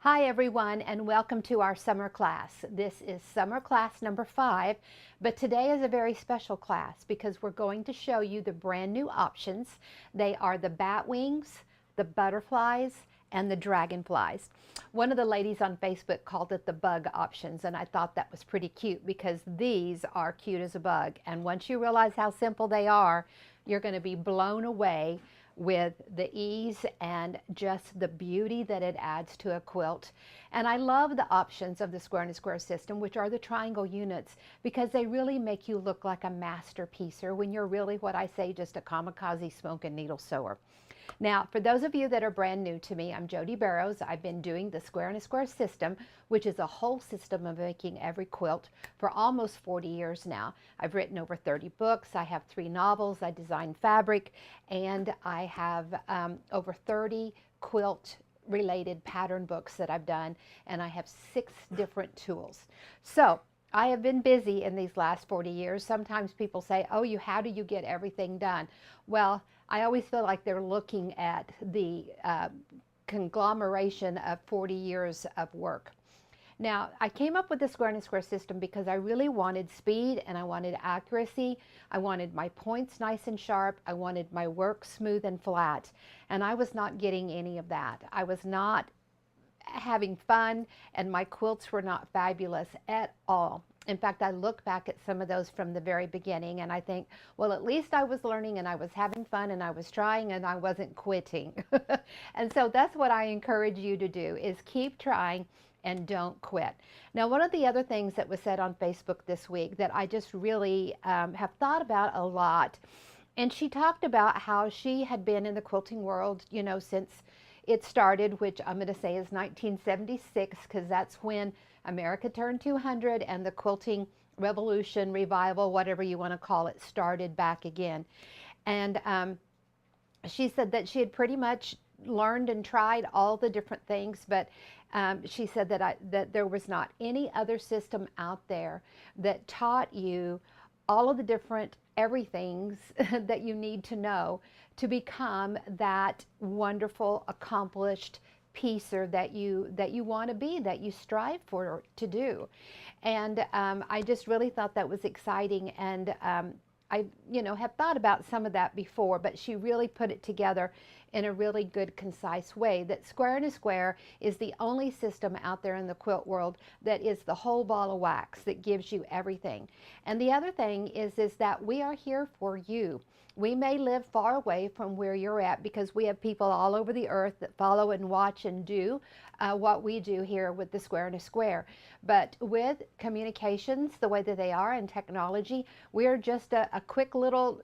Hi everyone, and welcome to our summer class. This is summer class number 5, but today is a very special class because we're going to show you the brand new options. They are the Batwings, the Butterflies, and the Dragonflies. One of the ladies on Facebook called it the bug options, and I thought that was pretty cute because these are cute as a bug. And once you realize how simple they are, you're going to be blown away with the ease and just the beauty that it adds to a quilt. And I love the options of the square and square system, which are the triangle units, because they really make you look like a master piecer when you're really, what I say, just a kamikaze smoke and needle sewer. Now, for those of you that are brand new to me, I'm Jody Barrows. I've been doing the square and square system, which is a whole system of making every quilt for almost 40 years now. I've written over 30 books. I have 3 novels. I design fabric, and I have over 30 quilt related pattern books that I've done, and I have 6 different tools. So I have been busy in these last 40 years. Sometimes people say, oh, how do you get everything done? Well, I always feel like they're looking at the conglomeration of 40 years of work. Now, I came up with the square and square system because I really wanted speed and I wanted accuracy. I wanted my points nice and sharp. I wanted my work smooth and flat. And I was not getting any of that. I was not having fun, and my quilts were not fabulous at all. In fact, I look back at some of those from the very beginning and I think, well, at least I was learning and I was having fun and I was trying and I wasn't quitting. And so that's what I encourage you to do, is keep trying and don't quit. Now, one of the other things that was said on Facebook this week that I just really have thought about a lot, and she talked about how she had been in the quilting world, you know, since it started, which I'm going to say is 1976, because that's when America turned 200 and the quilting revolution, revival, whatever you want to call it, started back again. And she said that she had pretty much learned and tried all the different things, but she said that there was not any other system out there that taught you all of the different everythings that you need to know to become that wonderful, accomplished piecer that you want to be, that you strive for to do. And I just really thought that was exciting, and I have thought about some of that before, but she really put it together in a really good, concise way, that square and a square is the only system out there in the quilt world that is the whole ball of wax, that gives you everything. And the other thing is that we are here for you. We may live far away from where you're at because we have people all over the earth that follow and watch and do what we do here with the square and a square. But with communications the way that they are, and technology, we're just a quick little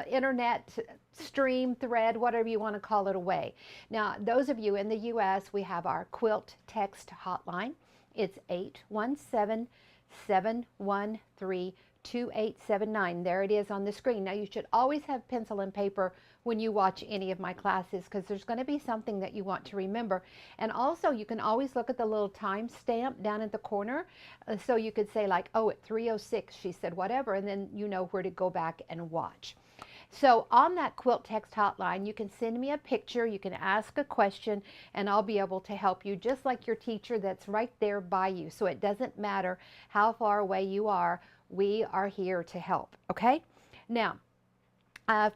internet stream, thread, whatever you want to call it, away. Now, those of you in the U.S., we have our quilt text hotline. It's 817-713-2879. There it is on the screen. Now, you should always have pencil and paper when you watch any of my classes, because there's going to be something that you want to remember. And also, you can always look at the little time stamp down at the corner. So you could say like, oh, at 3:06 she said whatever, and then you know where to go back and watch. So on that quilt text hotline, you can send me a picture, you can ask a question, and I'll be able to help you, just like your teacher that's right there by you. So it doesn't matter how far away you are, we are here to help, okay? Now,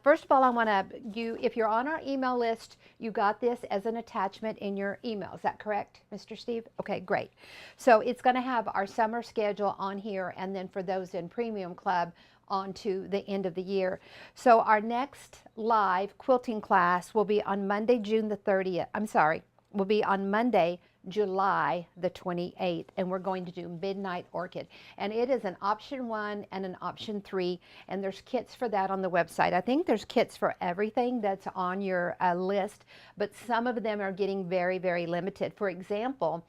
first of all, I want if you're on our email list, you got this as an attachment in your email. Is that correct, Mr. Steve? Okay, great. So it's going to have our summer schedule on here, and then for those in Premium Club, on to the end of the year. So our next live quilting class will be on Monday, June the 30th. I'm sorry, will be on Monday, July the 28th, and we're going to do Midnight Orchid. And it is an option 1 and an option 3, and there's kits for that on the website. I think there's kits for everything that's on your list, but some of them are getting very, very limited. For example,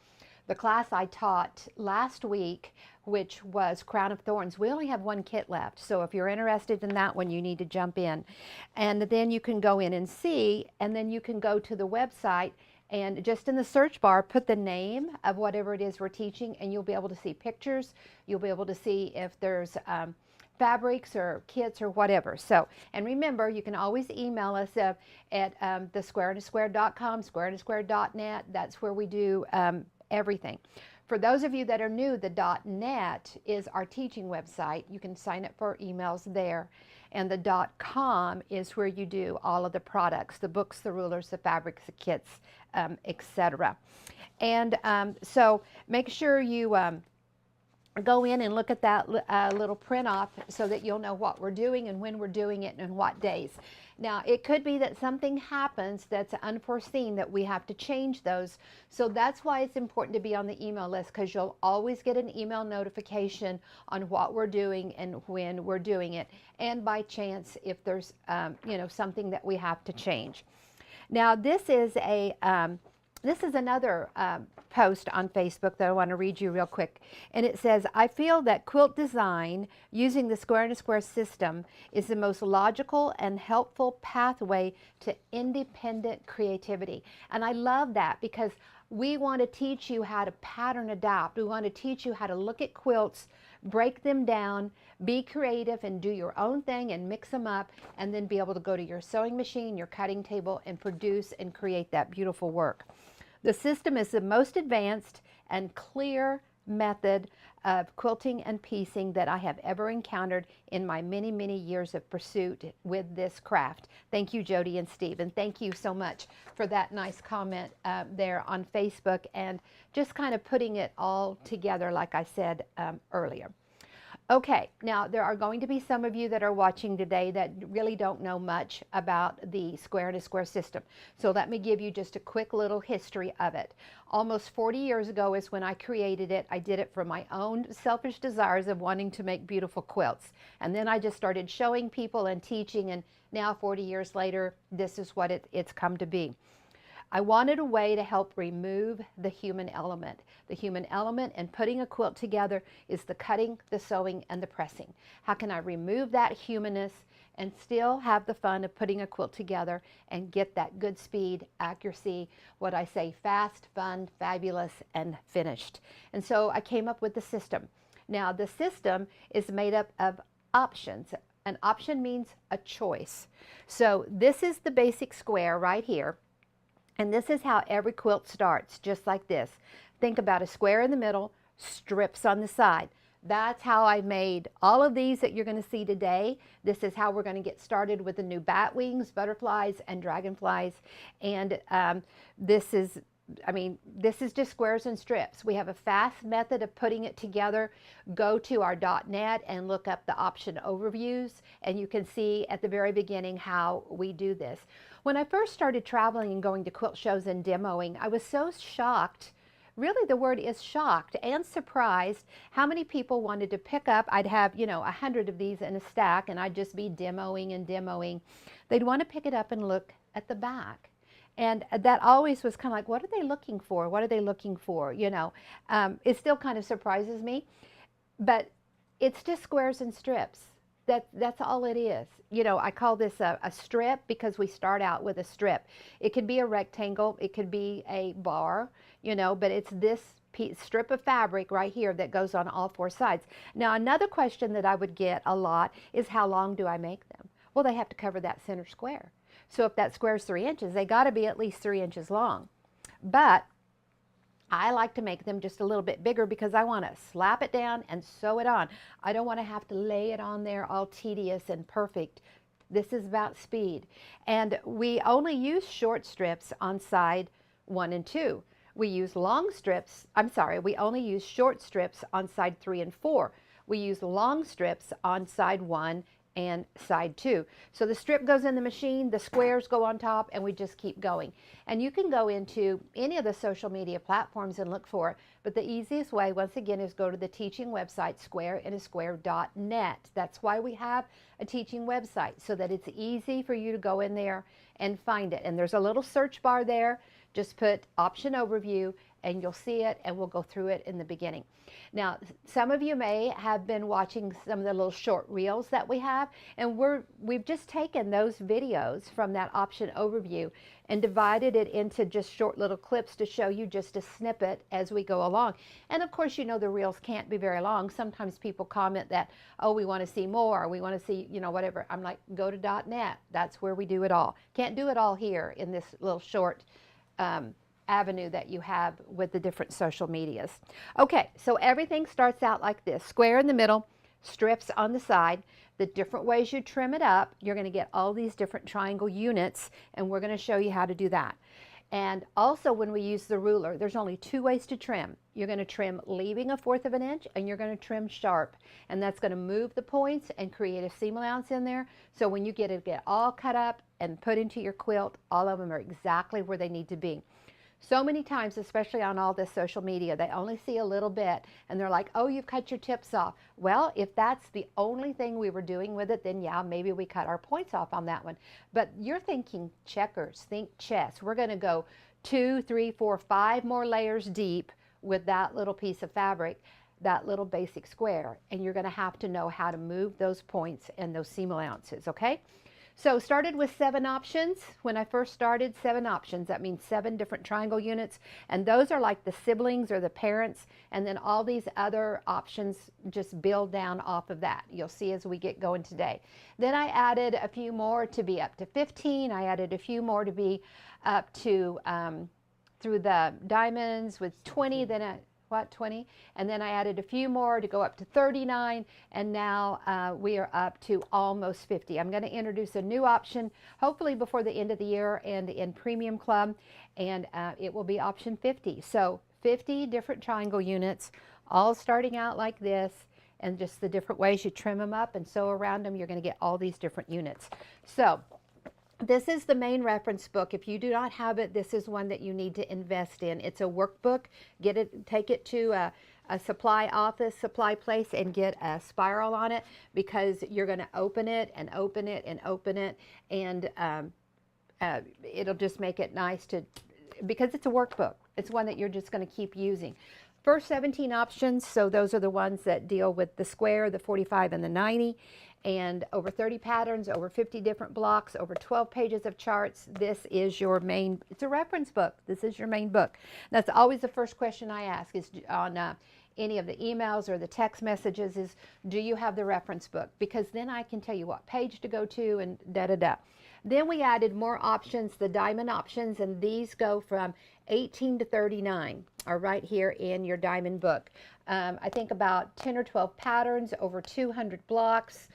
the class I taught last week, which was Crown of Thorns, we only have 1 kit left. So if you're interested in that one, you need to jump in. And then you can go in and see, and then you can go to the website and just in the search bar, put the name of whatever it is we're teaching, and you'll be able to see pictures. You'll be able to see if there's fabrics or kits or whatever. So, and remember, you can always email us at thesquareandsquare.com, squareandsquare.net. That's where we do everything. For those of you that are new, the .net is our teaching website. You can sign up for emails there. And the .com is where you do all of the products, the books, the rulers, the fabrics, the kits, etc. And so make sure you go in and look at that little print off so that you'll know what we're doing and when we're doing it and what days. Now, it could be that something happens that's unforeseen that we have to change those. So that's why it's important to be on the email list, because you'll always get an email notification on what we're doing and when we're doing it. And by chance, if there's something that we have to change. Now, this is another post on Facebook that I want to read you real quick. And it says, I feel that quilt design using the square and a square system is the most logical and helpful pathway to independent creativity. And I love that, because we want to teach you how to pattern adapt. We want to teach you how to look at quilts, break them down, be creative and do your own thing and mix them up, and then be able to go to your sewing machine, your cutting table, and produce and create that beautiful work. The system is the most advanced and clear method of quilting and piecing that I have ever encountered in my many, many years of pursuit with this craft. Thank you, Jody and Steve, and thank you so much for that nice comment there on Facebook, and just kind of putting it all together like I said earlier. Okay, now there are going to be some of you that are watching today that really don't know much about the square and a square system. So let me give you just a quick little history of it. Almost 40 years ago is when I created it. I did it for my own selfish desires of wanting to make beautiful quilts. And then I just started showing people and teaching, and now 40 years later, this is what it's come to be. I wanted a way to help remove the human element. The human element in putting a quilt together is the cutting, the sewing, and the pressing. How can I remove that humanness and still have the fun of putting a quilt together and get that good speed, accuracy, what I say, fast, fun, fabulous, and finished? And so I came up with the system. Now, the system is made up of options. An option means a choice. So this is the basic square right here. And this is how every quilt starts, just like this. Think about a square in the middle, strips on the side. That's how I made all of these that you're going to see today. This is how we're going to get started with the new Batwings, Butterflies, and Dragonflies. And this is just squares and strips. We have a fast method of putting it together. Go to our .net and look up the option overviews, and you can see at the very beginning how we do this. When I first started traveling and going to quilt shows and demoing, I was so shocked. Really, the word is shocked and surprised how many people wanted to pick up. I'd have, 100 of these in a stack, and I'd just be demoing and demoing. They'd want to pick it up and look at the back. And that always was kind of like, what are they looking for? What are they looking for? It still kind of surprises me. But it's just squares and strips. That's all it is. I call this a strip because we start out with a strip. It could be a rectangle, it could be a bar, but it's this strip of fabric right here that goes on all four sides. Now, another question that I would get a lot is, how long do I make them? Well, they have to cover that center square. So if that square is 3 inches, they got to be at least 3 inches long. But I like to make them just a little bit bigger because I want to slap it down and sew it on. I don't want to have to lay it on there all tedious and perfect. This is about speed. And we only use short strips on side 1 and 2. We use we only use short strips on side 3 and 4. We use long strips on side 1 and side 2. So the strip goes in the machine, the squares go on top, and we just keep going. And you can go into any of the social media platforms and look for it, but the easiest way, once again, is go to the teaching website, squareandasquare.net. That's why we have a teaching website, so that it's easy for you to go in there and find it. And there's a little search bar there. Just put option overview, and you'll see it, and we'll go through it in the beginning. Now, some of you may have been watching some of the little short reels that we have, and we've just taken those videos from that option overview and divided it into just short little clips to show you just a snippet as we go along. And of course, you know, the reels can't be very long. Sometimes people comment that, oh, we want to see more, we want to see, you know, whatever. I'm like, go to .net. That's where we do it all. Can't do it all here in this little short avenue that you have with the different social medias. Okay, so everything starts out like this. Square in the middle, strips on the side. The different ways you trim it up, you're going to get all these different triangle units, and we're going to show you how to do that. And also, when we use the ruler, there's only 2 ways to trim. You're going to trim leaving 1/4 of an inch, and you're going to trim sharp. And that's going to move the points and create a seam allowance in there. So when you get all cut up and put into your quilt, all of them are exactly where they need to be. So many times, especially on all this social media, they only see a little bit and they're like, oh, you've cut your tips off. Well, if that's the only thing we were doing with it, then yeah, maybe we cut our points off on that one. But you're thinking checkers, think chess. We're going to go 2, 3, 4, 5 more layers deep with that little piece of fabric, that little basic square, and you're going to have to know how to move those points and those seam allowances, okay? So started with 7 options. When I first started, 7 options. That means 7 different triangle units. And those are like the siblings or the parents. And then all these other options just build down off of that. You'll see as we get going today. Then I added a few more to be up to 15. I added a few more to be up to, through the diamonds with 20. Then 20, and then I added a few more to go up to 39, and now we are up to almost 50. I'm going to introduce a new option hopefully before the end of the year and in Premium Club, and it will be option 50. So 50 different triangle units, all starting out like this, and just the different ways you trim them up and sew around them, you're going to get all these different units. So this is the main reference book. If you do not have it, this is one that you need to invest in. It's a workbook. Get it, take it to a supply office, supply place, and get a spiral on it, because you're going to open it and open it and open it, and it'll just make it nice to, because it's a workbook. It's one that you're just going to keep using. First 17 options, so those are the ones that deal with the square, the 45, and the 90. And over 30 patterns, over 50 different blocks, over 12 pages of charts. This is your main, it's a reference book. This is your main book. That's always the first question I ask, is on any of the emails or the text messages, is do you have the reference book? Because then I can tell you what page to go to and da-da-da. Then we added more options, the diamond options, and these go from 18 to 39 are right here in your diamond book. I think about 10 or 12 patterns, over 200 blocks.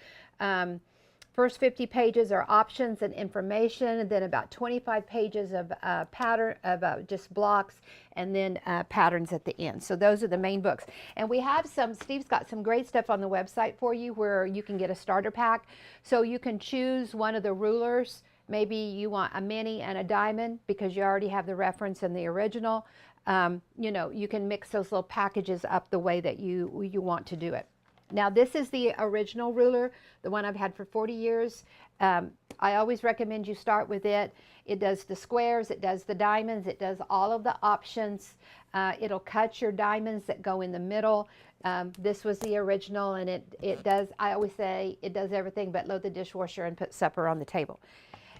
First 50 pages are options and information, and then about 25 pages of pattern of just blocks, and then patterns at the end. So those are the main books. And we have some, Steve's got some great stuff on the website for you where you can get a starter pack. So you can choose one of the rulers. Maybe you want a mini and a diamond because you already have the reference and the original. You know, you can mix those little packages up the way that you want to do it. Now this is the original ruler, the one I've had for 40 years. I always recommend you start with it. It does the squares, it does the diamonds, it does all of the options. It'll cut your diamonds that go in the middle. This was the original, and it does, I always say, it does everything but load the dishwasher and put supper on the table.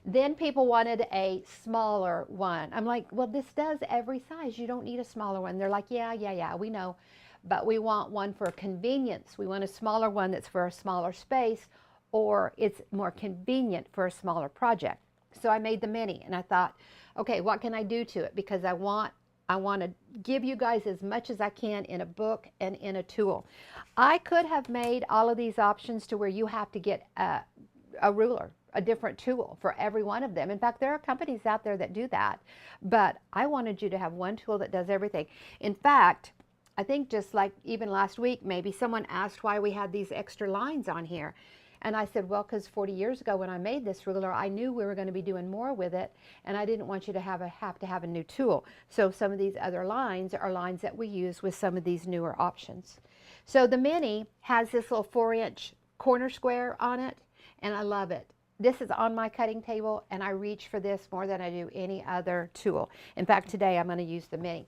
Then people wanted a smaller one. I'm like, well, this does every size. You don't need a smaller one. They're like, yeah, we know. But we want one for convenience. We want a smaller one that's for a smaller space, or it's more convenient for a smaller project. So I made the mini, and I thought, okay, what can I do to it? Because I want to give you guys as much as I can in a book and in a tool. I could have made all of these options to where you have to get a ruler, a different tool for every one of them. In fact, there are companies out there that do that, but I wanted you to have one tool that does everything. In fact, I think just like even last week, maybe someone asked why we had these extra lines on here. And I said, well, because 40 years ago when I made this ruler, I knew we were going to be doing more with it, and I didn't want you to have to have a new tool. So some of these other lines are lines that we use with some of these newer options. So the mini has this little 4-inch corner square on it, and I love it. This is on my cutting table, and I reach for this more than I do any other tool. In fact, today I'm going to use the mini.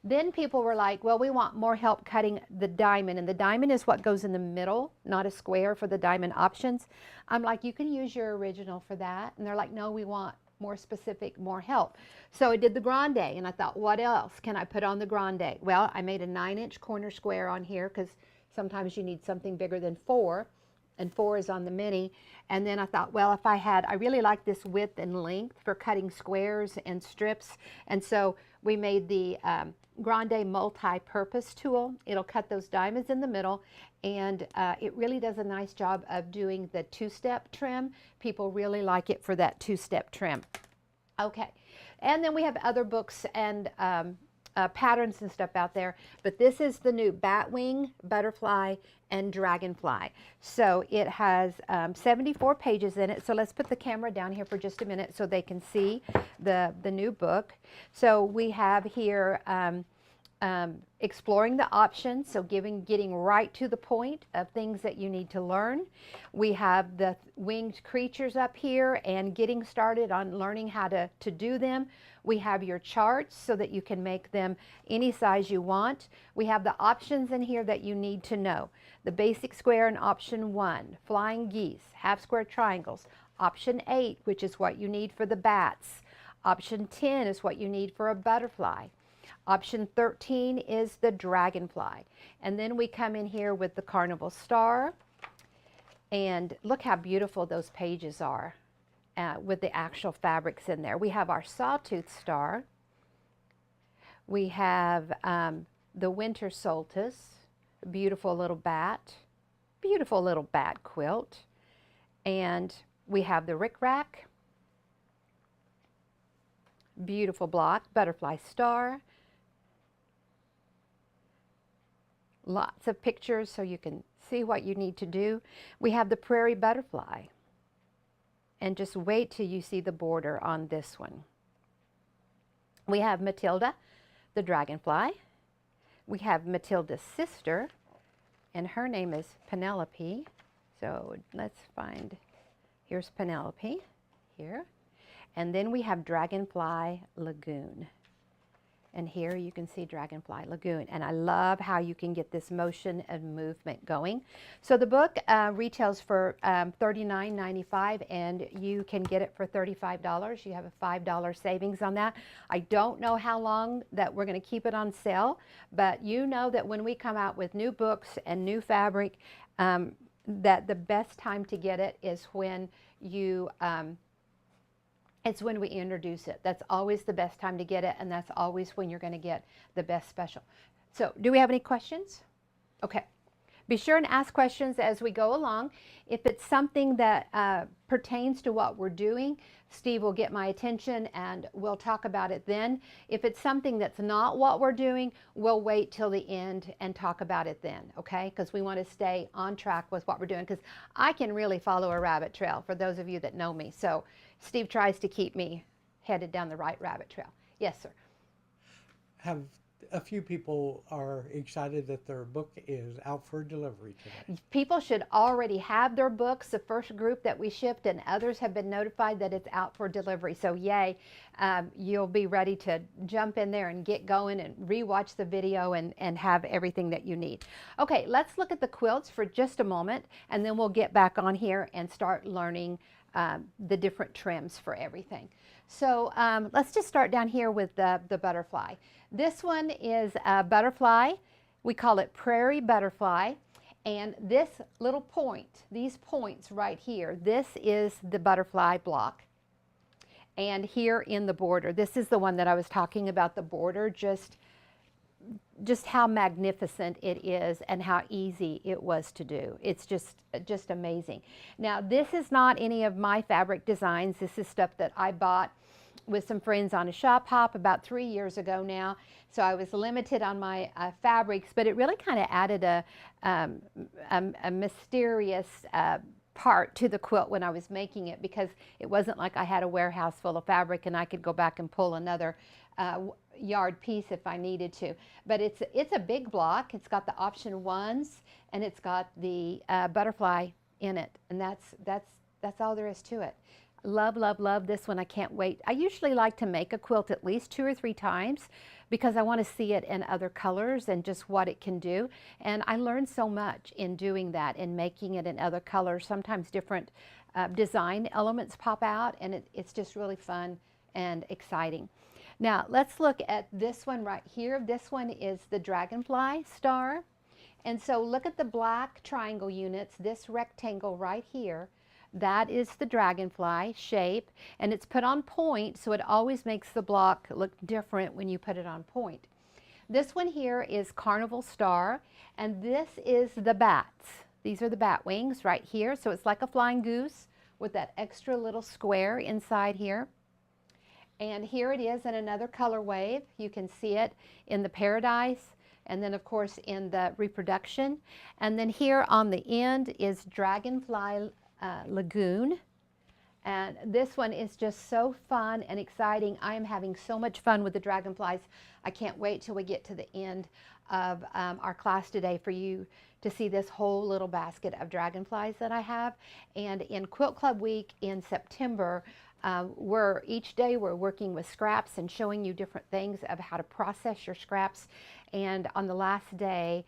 Then people were like, well, we want more help cutting the diamond, and the diamond is what goes in the middle, not a square for the diamond options. I'm like, you can use your original for that. And they're like, no, we want more specific, more help. So I did the grande, and I thought, what else can I put on the grande? Well, I made a 9-inch corner square on here because sometimes you need something bigger than 4, and 4 is on the mini. And then I thought, well, if I really like this width and length for cutting squares and strips, and so we made the grande multi-purpose tool. It'll cut those diamonds in the middle, and it really does a nice job of doing the 2-step trim. People really like it for that 2-step trim. Okay, and then we have other books and patterns and stuff out there, but this is the new Batwing, Butterfly, and Dragonfly. So it has 74 pages in it. So let's put the camera down here for just a minute so they can see the new book. So we have here exploring the options, so getting right to the point of things that you need to learn. We have the winged creatures up here and getting started on learning how to do them. We have your charts so that you can make them any size you want. We have the options in here that you need to know. The basic square in option 1, flying geese, half square triangles. Option 8, which is what you need for the bats. Option 10 is what you need for a butterfly. Option 13 is the dragonfly. And then we come in here with the carnival star. And look how beautiful those pages are with the actual fabrics in there. We have our sawtooth star. We have the winter solstice, beautiful little bat quilt. And we have the rickrack, beautiful block, butterfly star. Lots of pictures so you can see what you need to do. We have the prairie butterfly. And just wait till you see the border on this one. We have Matilda, the dragonfly. We have Matilda's sister, and her name is Penelope. So let's find, here's Penelope here. And then we have Dragonfly Lagoon. And here you can see Dragonfly Lagoon. And I love how you can get this motion and movement going. So the book retails for $39.95, and you can get it for $35. You have a $5 savings on that. I don't know how long that we're going to keep it on sale, but you know that when we come out with new books and new fabric, that the best time to get it is when you it's when we introduce it. That's always the best time to get it, and that's always when you're going to get the best special. So, do we have any questions? Okay. Be sure and ask questions as we go along. If it's something that pertains to what we're doing, Steve will get my attention and we'll talk about it then. If it's something that's not what we're doing, we'll wait till the end and talk about it then, okay? Because we want to stay on track with what we're doing, because I can really follow a rabbit trail, for those of you that know me. So Steve tries to keep me headed down the right rabbit trail. Yes, sir. Have a few people are excited that their book is out for delivery today. People should already have their books. The first group that we shipped, and others have been notified that it's out for delivery. So yay, you'll be ready to jump in there and get going and rewatch the video and have everything that you need. Okay, let's look at the quilts for just a moment, and then we'll get back on here and start learning the different trims for everything. So let's just start down here with the butterfly. This one is a butterfly. We call it prairie butterfly. And this little point, these points right here, this is the butterfly block. And here in the border, this is the one that I was talking about, the border, just how magnificent it is and how easy it was to do. It's just amazing. Now, this is not any of my fabric designs. This is stuff that I bought with some friends on a shop hop about 3 years ago now. So I was limited on my fabrics, but it really kind of added a mysterious part to the quilt when I was making it, because it wasn't like I had a warehouse full of fabric and I could go back and pull another yard piece if I needed to. But it's a big block. It's got the option ones, and it's got the butterfly in it, and that's all there is to it. Love, love, love this one. I can't wait. I usually like to make a quilt at least 2 or 3 times because I want to see it in other colors and just what it can do. And I learned so much in doing that and making it in other colors. Sometimes different design elements pop out, and it's just really fun and exciting. Now let's look at this one right here. This one is the Dragonfly star. And so look at the black triangle units, this rectangle right here. That is the Dragonfly shape, and it's put on point, so it always makes the block look different when you put it on point. This one here is Carnival Star, and this is the bats. These are the Batwings right here, so it's like a flying goose with that extra little square inside here. And here it is in another color wave. You can see it in the Paradise, and then of course in the Reproduction. And then here on the end is Dragonfly Lagoon. And this one is just so fun and exciting. I am having so much fun with the Dragonflies. I can't wait till we get to the end of our class today for you to see this whole little basket of Dragonflies that I have. And in Quilt Club Week in September, each day we're working with scraps and showing you different things of how to process your scraps. And on the last day,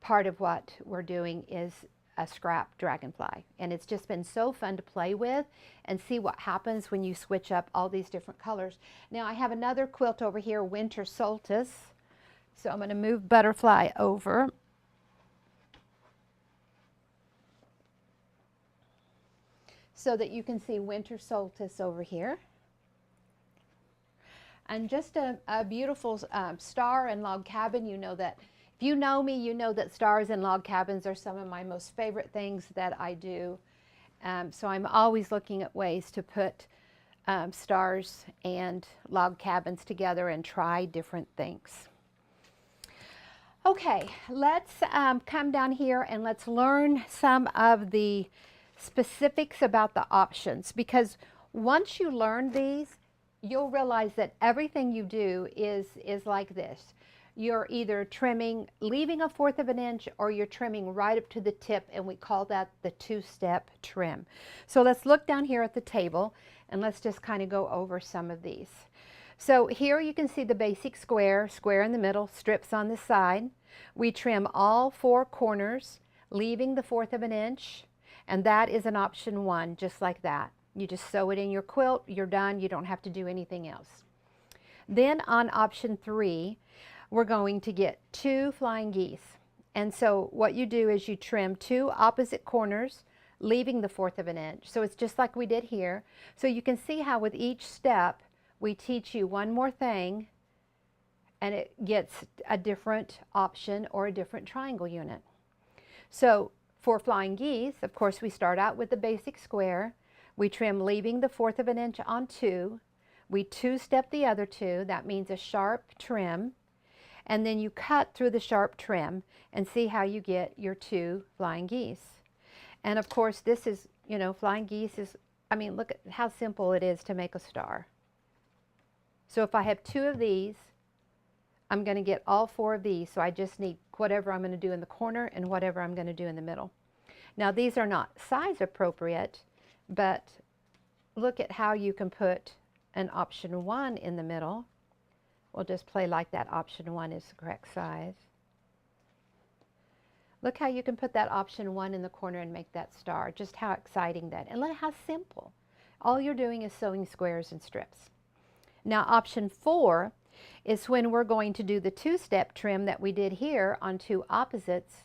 part of what we're doing is a scrap Dragonfly, and it's just been so fun to play with and see what happens when you switch up all these different colors. Now I have another quilt over here, Winter Solstice, so I'm going to move Butterfly over. So that you can see Winter Solstice over here. And just a beautiful star and log cabin. You know that if you know me, you know that stars and log cabins are some of my most favorite things that I do. So I'm always looking at ways to put stars and log cabins together and try different things. Okay, let's come down here and let's learn some of the specifics about the options, because once you learn these, you'll realize that everything you do is like this. You're either trimming, leaving a 1/4 of an inch, or you're trimming right up to the tip, and we call that the 2-step trim. So let's look down here at the table, and let's just kind of go over some of these. So here you can see the basic square in the middle, strips on the side. We trim all 4 corners, leaving the 1/4 of an inch, and that is an option 1, just like that. You just sew it in your quilt, you're done, you don't have to do anything else. Then on option 3, we're going to get 2 flying geese. And so what you do is you trim 2 opposite corners, leaving the 1/4 of an inch. So it's just like we did here. So you can see how with each step, we teach you one more thing, and it gets a different option or a different triangle unit. So for flying geese, of course, we start out with the basic square. We trim leaving the 1/4 of an inch on 2. We 2-step the other 2. That means a sharp trim. And then you cut through the sharp trim and see how you get your 2 flying geese. And of course, this is, you know, flying geese is, I mean, look at how simple it is to make a star. So if I have 2 of these, I'm going to get all 4 of these. So I just need whatever I'm going to do in the corner and whatever I'm going to do in the middle. Now these are not size appropriate, but look at how you can put an option 1 in the middle. We'll just play like that option 1 is the correct size. Look how you can put that option 1 in the corner and make that star. Just how exciting that, and look how simple. All you're doing is sewing squares and strips. Now option 4 is when we're going to do the 2-step trim that we did here on 2 opposites,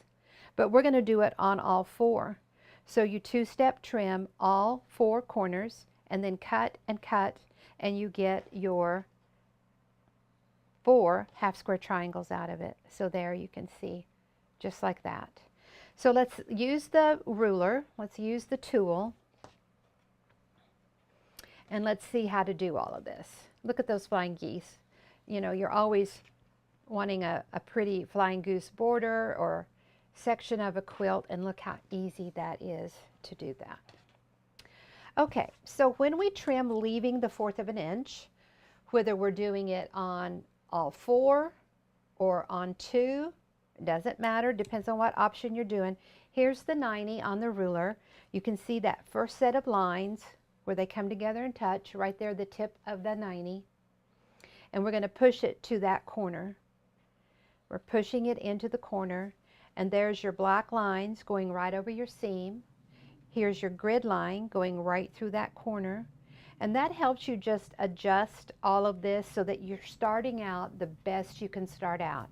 but we're going to do it on all 4. So you 2-step trim all 4 corners and then cut, and you get your 4 half square triangles out of it. So there you can see, just like that. So let's use the ruler, let's use the tool, and let's see how to do all of this. Look at those flying geese. You know, you're always wanting a pretty flying goose border or section of a quilt, and look how easy that is to do that. Okay, so when we trim leaving the 1/4 of an inch, whether we're doing it on all 4 or on 2, it doesn't matter, depends on what option you're doing. Here's the 90 on the ruler. You can see that first set of lines where they come together and touch, right there, the tip of the 90. And we're going to push it to that corner. We're pushing it into the corner, and there's your black lines going right over your seam. Here's your grid line going right through that corner. And that helps you just adjust all of this so that you're starting out the best you can start out.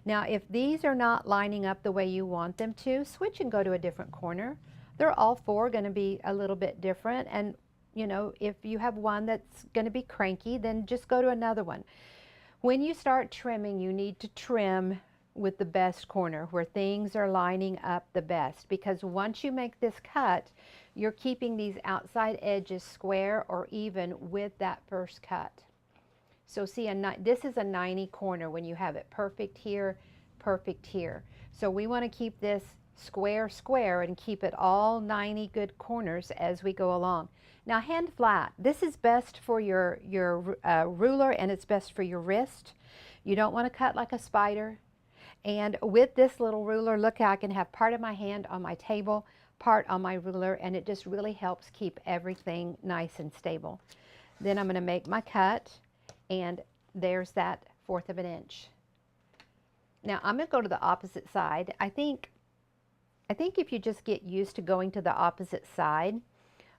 Now, if these are not lining up the way you want them to, switch and go to a different corner. They're all four going to be a little bit different, and you know, if you have one that's going to be cranky, then just go to another one. When you start trimming, you need to trim with the best corner, where things are lining up the best, because once you make this cut, you're keeping these outside edges square or even with that first cut. So see, this is a 90 corner when you have it perfect here, perfect here. So we want to keep this square, square, and keep it all 90 good corners as we go along. Now, hand flat. This is best for your ruler, and it's best for your wrist. You don't want to cut like a spider. And with this little ruler, look, I can have part of my hand on my table, part on my ruler, and it just really helps keep everything nice and stable. Then I'm going to make my cut, and there's that 1/4 of an inch. Now I'm going to go to the opposite side. I think if you just get used to going to the opposite side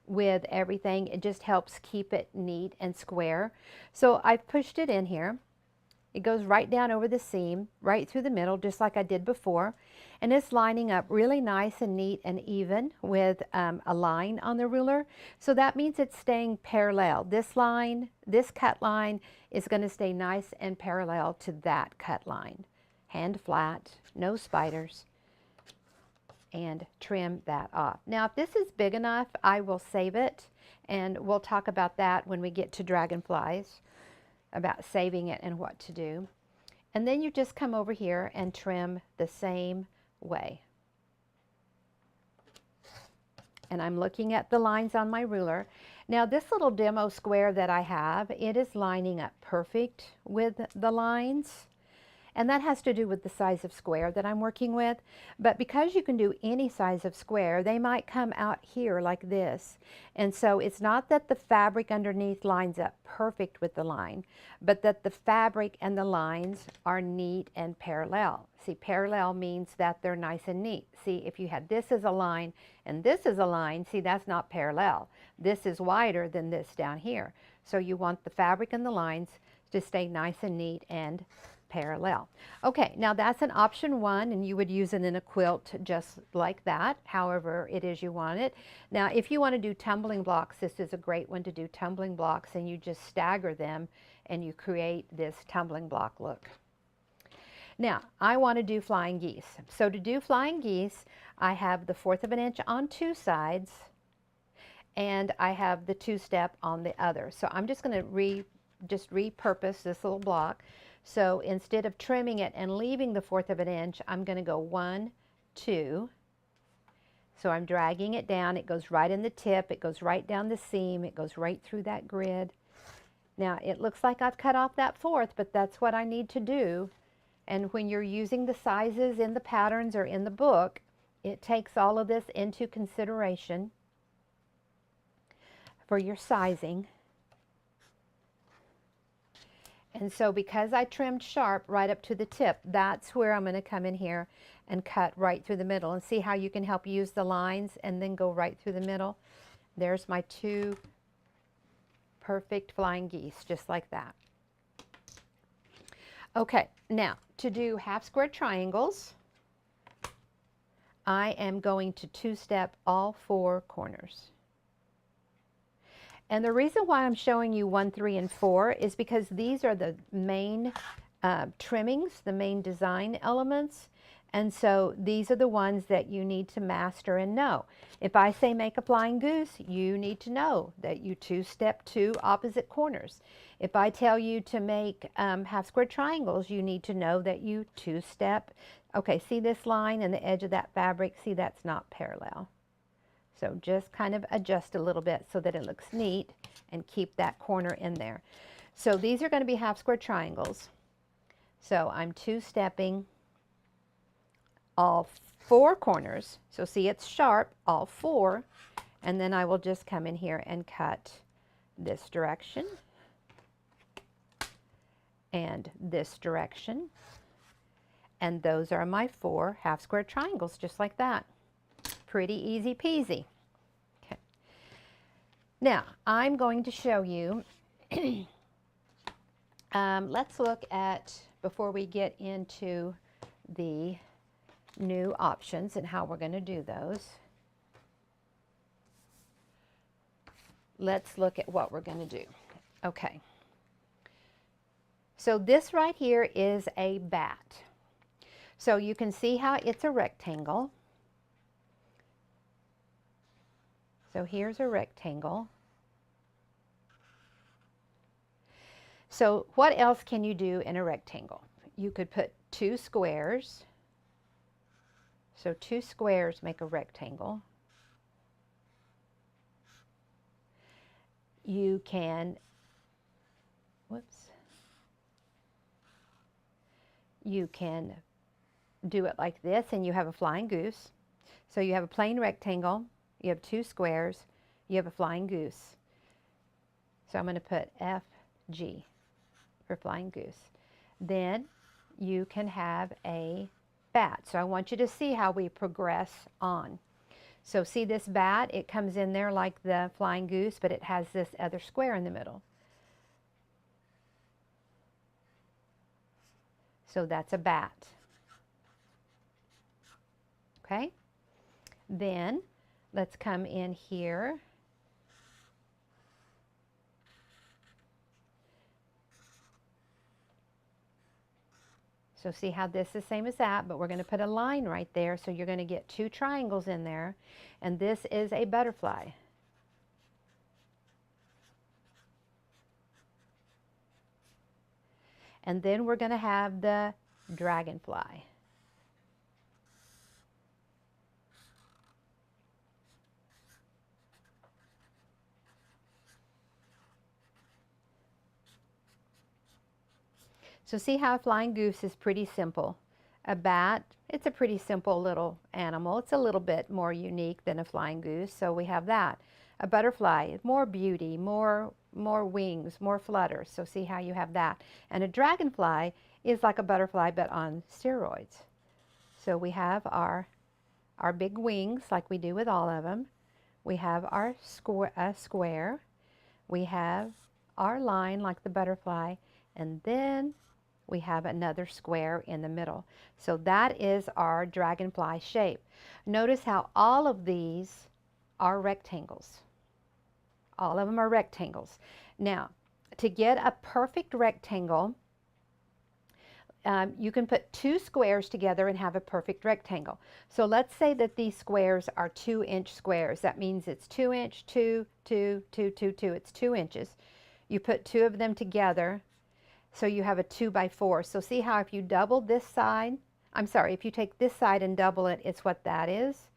with everything, it just helps keep it neat and square. So I've pushed it in here. It goes right down over the seam, right through the middle, just like I did before. And it's lining up really nice and neat and even with a line on the ruler. So that means it's staying parallel. This line, this cut line, is going to stay nice and parallel to that cut line. Hand flat, no spiders, and trim that off. Now, if this is big enough, I will save it, and we'll talk about that when we get to Dragonflies, about saving it and what to do. And then you just come over here and trim the same way. And I'm looking at the lines on my ruler. Now, this little demo square that I have, it is lining up perfect with the lines. And that has to do with the size of square that I'm working with. But because you can do any size of square, they might come out here like this. And so it's not that the fabric underneath lines up perfect with the line, but that the fabric and the lines are neat and parallel. See, parallel means that they're nice and neat. See, if you had this as a line and this is a line, see, that's not parallel. This is wider than this down here. So you want the fabric and the lines to stay nice and neat and parallel. Okay, now that's an option 1, and you would use it in a quilt just like that, however it is you want it. Now, if you want to do tumbling blocks, this is a great one to do tumbling blocks, and you just stagger them and you create this tumbling block look. Now, I want to do flying geese. So to do flying geese, I have the 1/4 of an inch on 2 sides, and I have the 2-step on the other. So I'm just going to repurpose this little block. So instead of trimming it and leaving the 1/4 of an inch, I'm going to go 1, 2. So I'm dragging it down. It goes right in the tip. It goes right down the seam. It goes right through that grid. Now, it looks like I've cut off that 1/4, but that's what I need to do. And when you're using the sizes in the patterns or in the book, it takes all of this into consideration for your sizing. And so because I trimmed sharp right up to the tip, that's where I'm going to come in here and cut right through the middle. And see how you can help use the lines and then go right through the middle? There's my 2 perfect flying geese, just like that. Okay, now to do half square triangles, I am going to 2-step all 4 corners. And the reason why I'm showing you 1, 3, and 4 is because these are the main trimmings, the main design elements. And so these are the ones that you need to master and know. If I say make a flying goose, you need to know that you 2-step 2 opposite corners. If I tell you to make half square triangles, you need to know that you 2-step. Okay, see this line and the edge of that fabric? See, that's not parallel. So just kind of adjust a little bit so that it looks neat and keep that corner in there. So these are going to be half square triangles. So I'm 2-stepping all 4 corners. So see, it's sharp, all 4. And then I will just come in here and cut this direction and this direction. And those are my 4 half square triangles, just like that. Pretty easy peasy. Okay. Now, I'm going to show you, let's look at, before we get into the new options and how we're going to do those, let's look at what we're going to do. Okay. So this right here is a bat. So you can see how it's a rectangle. So here's a rectangle. So what else can you do in a rectangle? You could put 2 squares. So 2 squares make a rectangle. You can, you can do it like this and you have a flying goose. So you have a plain rectangle, you have 2 squares, you have a flying goose. So I'm going to put FG for flying goose. Then you can have a bat. So I want you to see how we progress on. So see this bat? It comes in there like the flying goose, but it has this other square in the middle. So that's a bat. Okay? Then let's come in here. So see how this is the same as that, but we're going to put a line right there, so you're going to get 2 triangles in there, and this is a butterfly. And then we're going to have the dragonfly. So see how a flying goose is pretty simple. A bat, it's a pretty simple little animal. It's a little bit more unique than a flying goose, so we have that. A butterfly, more beauty, more wings, more flutter. So see how you have that. And a dragonfly is like a butterfly but on steroids. So we have our big wings like we do with all of them. We have our square. We have our line like the butterfly, and then we have another square in the middle. So that is our dragonfly shape. Notice how all of these are rectangles. All of them are rectangles. Now, to get a perfect rectangle, you can put 2 squares together and have a perfect rectangle. So let's say that these squares are 2-inch squares. That means it's 2 inch, 2, 2, 2, 2, 2. It's 2 inches. You put 2 of them together, so you have a 2 by 4. So see how if you double this side, if you take this side and double it, it's what that is.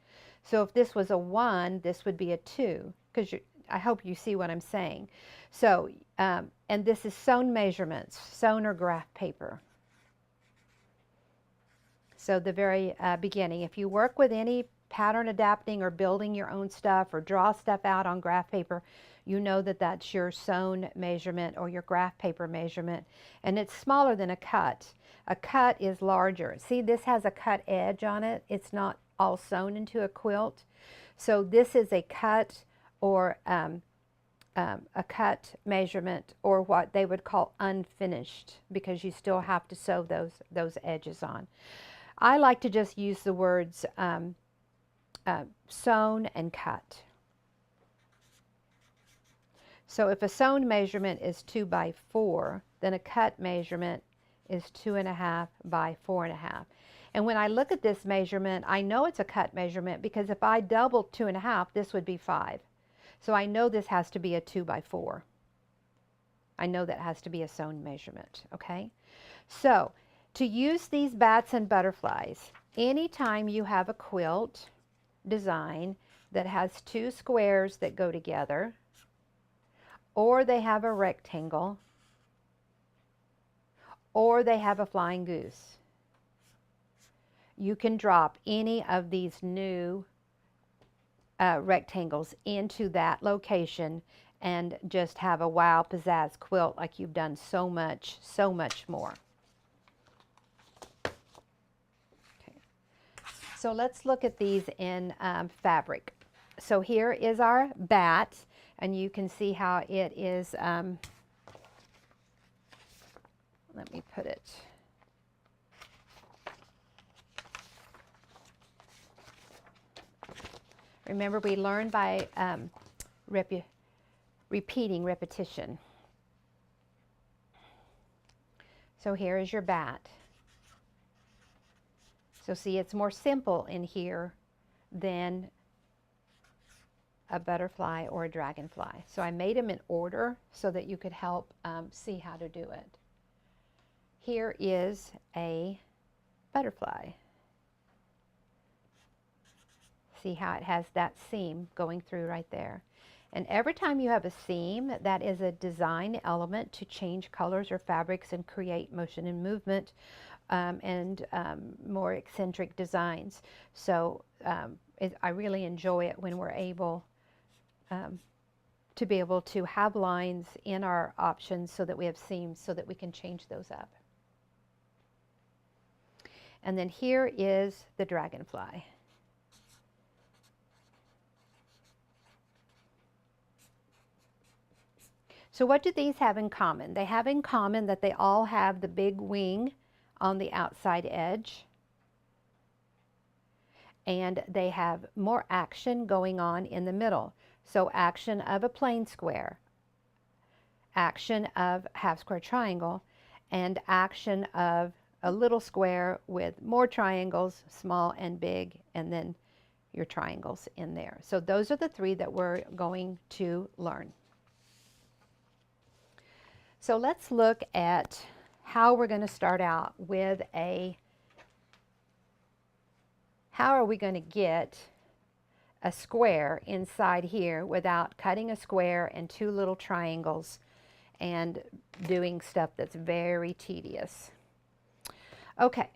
So if this was a 1, this would be a 2, because I hope you see what I'm saying. So, and this is sewn measurements, sewn or graph paper. So the very beginning, if you work with any pattern adapting or building your own stuff or draw stuff out on graph paper, you know that that's your sewn measurement or your graph paper measurement, and it's smaller than a cut. A cut is larger. See, this has a cut edge on it. It's not all sewn into a quilt. So this is a cut or a cut measurement, or what they would call unfinished, because you still have to sew those edges on. I like to just use the words sewn and cut. So if a sewn measurement is 2 by 4, then a cut measurement is 2.5 by 4.5. And when I look at this measurement, I know it's a cut measurement because if I double 2.5, this would be 5. So I know this has to be a 2 by 4. I know that has to be a sewn measurement, okay? So to use these bats and butterflies, anytime you have a quilt design that has 2 squares that go together, or they have a rectangle, or they have a flying goose, you can drop any of these new rectangles into that location and just have a wow pizzazz quilt like you've done so much more. Okay. So let's look at these in fabric. So here is our bat, and you can see how it is, let me put it. Remember, we learn by repetition. So here is your bat. So see, it's more simple in here than a butterfly or a dragonfly. So I made them in order so that you could help see how to do it. Here is a butterfly. See how it has that seam going through right there. And every time you have a seam, that is a design element to change colors or fabrics and create motion and movement and more eccentric designs. So I really enjoy it when we're able to be able to have lines in our options so that we have seams so that we can change those up. And then here is the dragonfly. So what do these have in common? They have in common that they all have the big wing on the outside edge, and they have more action going on in the middle. So action of a plain square, action of half square triangle, and action of a little square with more triangles, small and big, and then your triangles in there. So those are the three that we're going to learn. So let's look at how we're going to start out with how are we going to get a square inside here without cutting a square and two little triangles and doing stuff that's very tedious. Okay,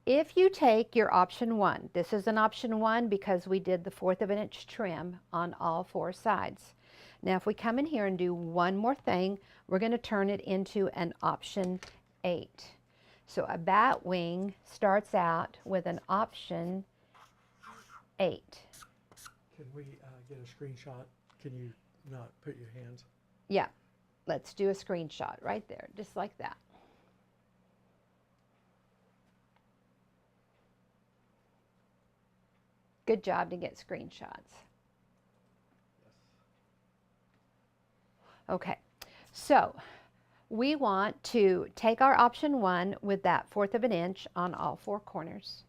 if you take your option 1, this is an option 1 because we did the 1/4 of an inch trim on all 4 sides. Now if we come in here and do one more thing, we're going to turn it into an option 8. So a bat wing starts out with an option 8. Can we get a screenshot? Can you not put your hands? Yeah, let's do a screenshot right there, just like that. Good job to get screenshots. Okay, so we want to take our option 1 with that 1/4 of an inch on all 4 corners,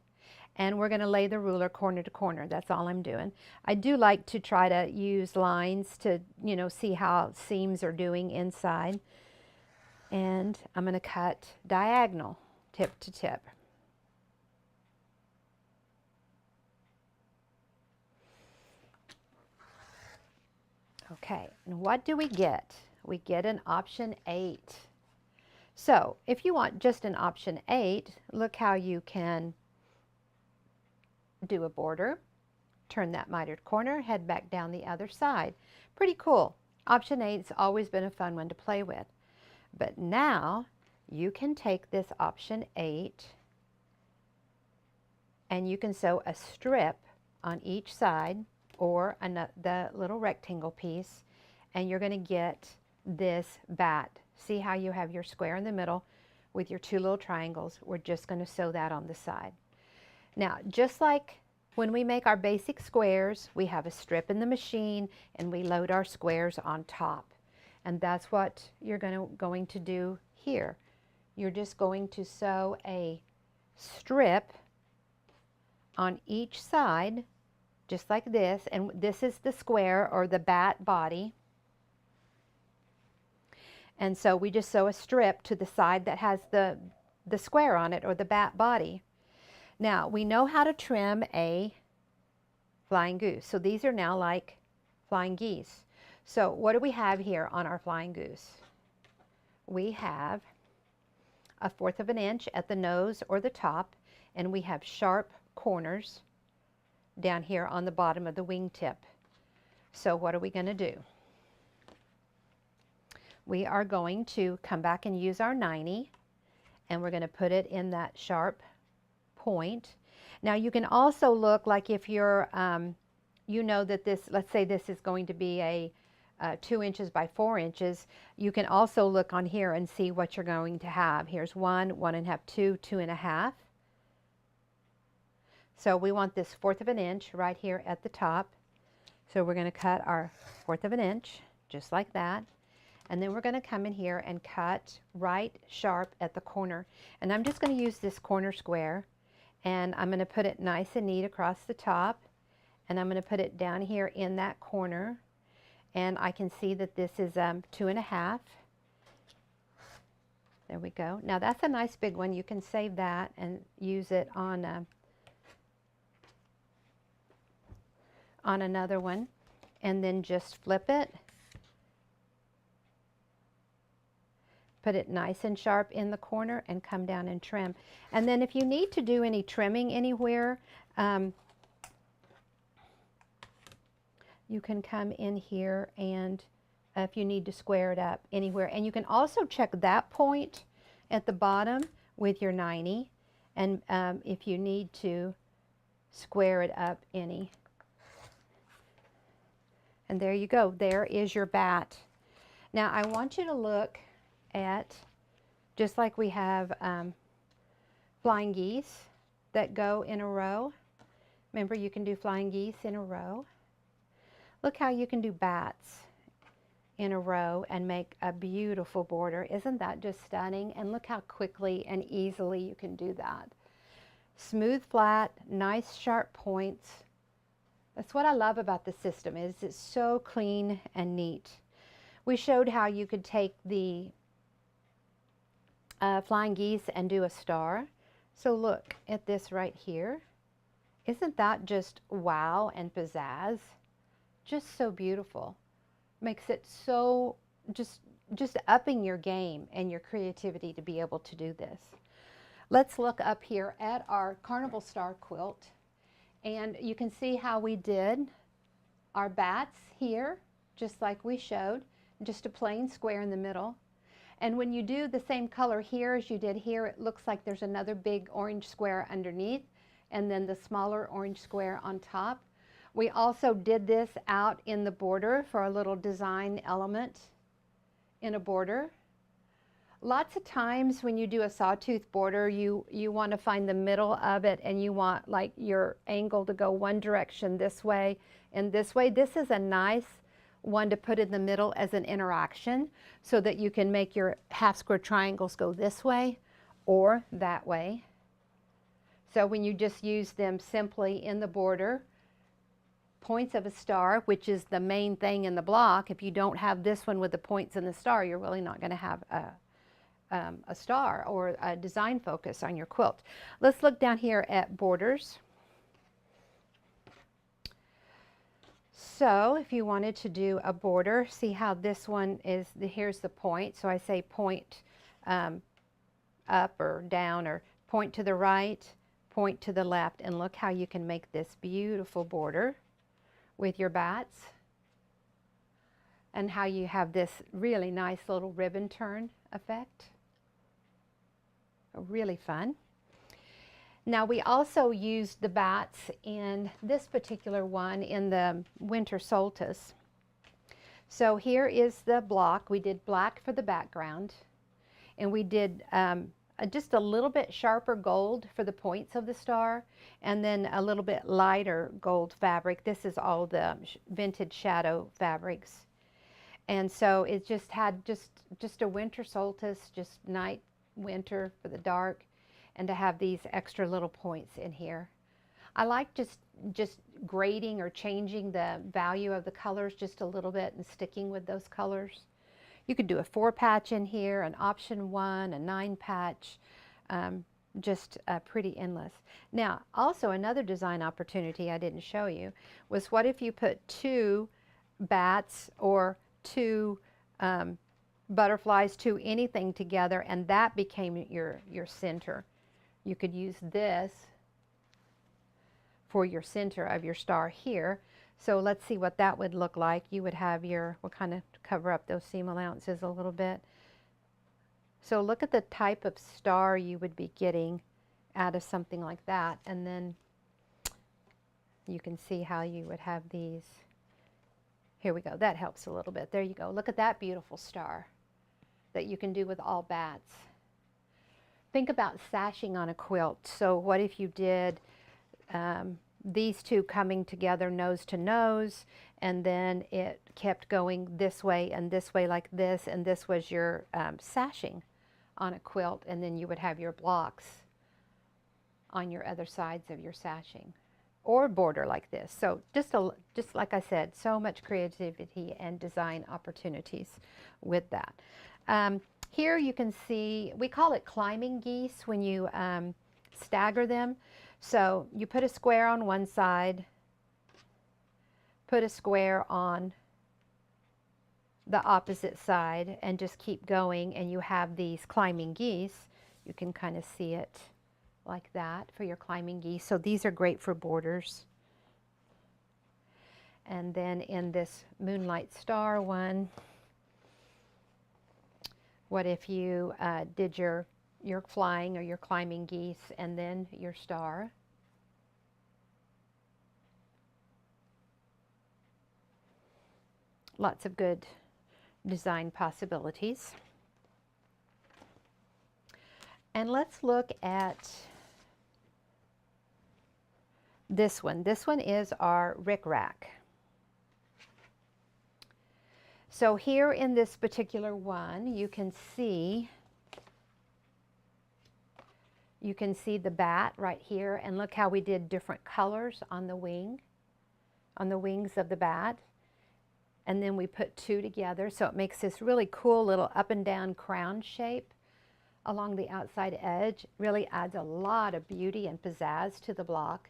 and we're going to lay the ruler corner to corner. That's all I'm doing. I do like to try to use lines to, you know, see how seams are doing inside. And I'm going to cut diagonal, tip to tip. Okay, and what do we get? We get an option 8. So if you want just an option 8, look how you can do a border, turn that mitered corner, head back down the other side. Pretty cool. Option 8's always been a fun one to play with. But now you can take this option 8 and you can sew a strip on each side or the little rectangle piece, and you're going to get this bat. See how you have your square in the middle with your 2 little triangles? We're just going to sew that on the side. Now, just like when we make our basic squares, we have a strip in the machine and we load our squares on top. And that's what you're going to do here. You're just going to sew a strip on each side, just like this, and this is the square or the bat body. And so we just sew a strip to the side that has the square on it or the bat body. Now we know how to trim a flying goose. So these are now like flying geese. So what do we have here on our flying goose? We have a 1/4 of an inch at the nose or the top, and we have sharp corners down here on the bottom of the wingtip. So what are we going to do? We are going to come back and use our 90, and we're going to put it in that sharp point. Now you can also look, like if you're, you know that this, let's say this is going to be a 2 inches by 4 inches, you can also look on here and see what you're going to have. Here's 1, 1.5, 2, 2.5. So we want this 1/4 of an inch right here at the top. So we're going to cut our 1/4 of an inch, just like that. And then we're going to come in here and cut right sharp at the corner. And I'm just going to use this corner square, and I'm going to put it nice and neat across the top. And I'm going to put it down here in that corner. And I can see that this is 2.5. There we go. Now that's a nice big one. You can save that and use it on another one. And then just flip it. Put it nice and sharp in the corner and come down and trim. And then if you need to do any trimming anywhere, you can come in here and if you need to square it up anywhere. And you can also check that point at the bottom with your 90, and if you need to square it up any. And there you go. There is your bat. Now I want you to look at, just like we have flying geese that go in a row. Remember, you can do flying geese in a row. Look how you can do bats in a row and make a beautiful border. Isn't that just stunning? And look how quickly and easily you can do that. Smooth, flat, nice, sharp points. That's what I love about the system, is it's so clean and neat. We showed how you could take the flying geese and do a star. So look at this right here. Isn't that just wow and pizzazz? Just so beautiful. Makes it so just upping your game and your creativity to be able to do this. Let's look up here at our Carnival Star quilt, and you can see how we did our bats here, just like we showed, just a plain square in the middle. And when you do the same color here as you did here, it looks like there's another big orange square underneath and then the smaller orange square on top. We also did this out in the border for a little design element in a border. Lots of times when you do a sawtooth border, you want to find the middle of it, and you want like your angle to go one direction this way and this way. This is a nice one to put in the middle as an interaction so that you can make your half square triangles go this way or that way. So when you just use them simply in the border, points of a star, which is the main thing in the block. If you don't have this one with the points and the star, you're really not going to have a star or a design focus on your quilt. Let's look down here at borders. So if you wanted to do a border, see how this one is, here's the point. So I say point up or down, or point to the right, point to the left, and look how you can make this beautiful border with your bats, and how you have this really nice little ribbon turn effect. Really fun. Now we also used the bats in this particular one in the winter solstice. So here is the block. We did black for the background, and we did just a little bit sharper gold for the points of the star, and then a little bit lighter gold fabric. This is all the vintage shadow fabrics. And so it just had just a winter solstice, just night winter for the dark, and to have these extra little points in here. I like just grading or changing the value of the colors just a little bit and sticking with those colors. You could do a 4 patch in here, an option 1, a 9 patch, just pretty endless. Now, also another design opportunity I didn't show you was, what if you put 2 bats or 2 butterflies, 2 anything together, and that became your center. You could use this for your center of your star here. So let's see what that would look like. You would have your, we'll kind of cover up those seam allowances a little bit. So look at the type of star you would be getting out of something like that. And then you can see how you would have these. Here we go. That helps a little bit. There you go. Look at that beautiful star that you can do with all bats. Think about sashing on a quilt. So what if you did these two coming together nose to nose, and then it kept going this way and this way like this, and this was your sashing on a quilt, and then you would have your blocks on your other sides of your sashing, or border like this. So just like I said, so much creativity and design opportunities with that. Here you can see, we call it climbing geese when you stagger them. So you put a square on one side, put a square on the opposite side, and just keep going, and you have these climbing geese. You can kind of see it like that for your climbing geese. So these are great for borders. And then in this Moonlight Star one, what if you did your flying or your climbing geese and then your star? Lots of good design possibilities. And let's look at this one. This one is our rickrack. So here in this particular one, you can see the bat right here, and look how we did different colors on the wing, on the wings of the bat. And then we put two together, so it makes this really cool little up and down crown shape along the outside edge. Really adds a lot of beauty and pizzazz to the block.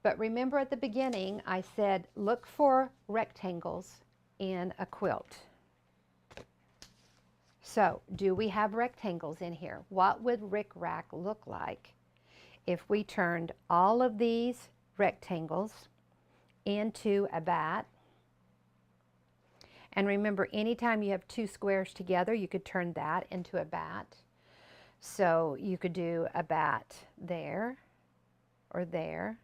But remember at the beginning, I said look for rectangles in a quilt. So do we have rectangles in here? What would rickrack look like if we turned all of these rectangles into a bat? And remember, anytime you have two squares together, you could turn that into a bat. So you could do a bat there or there.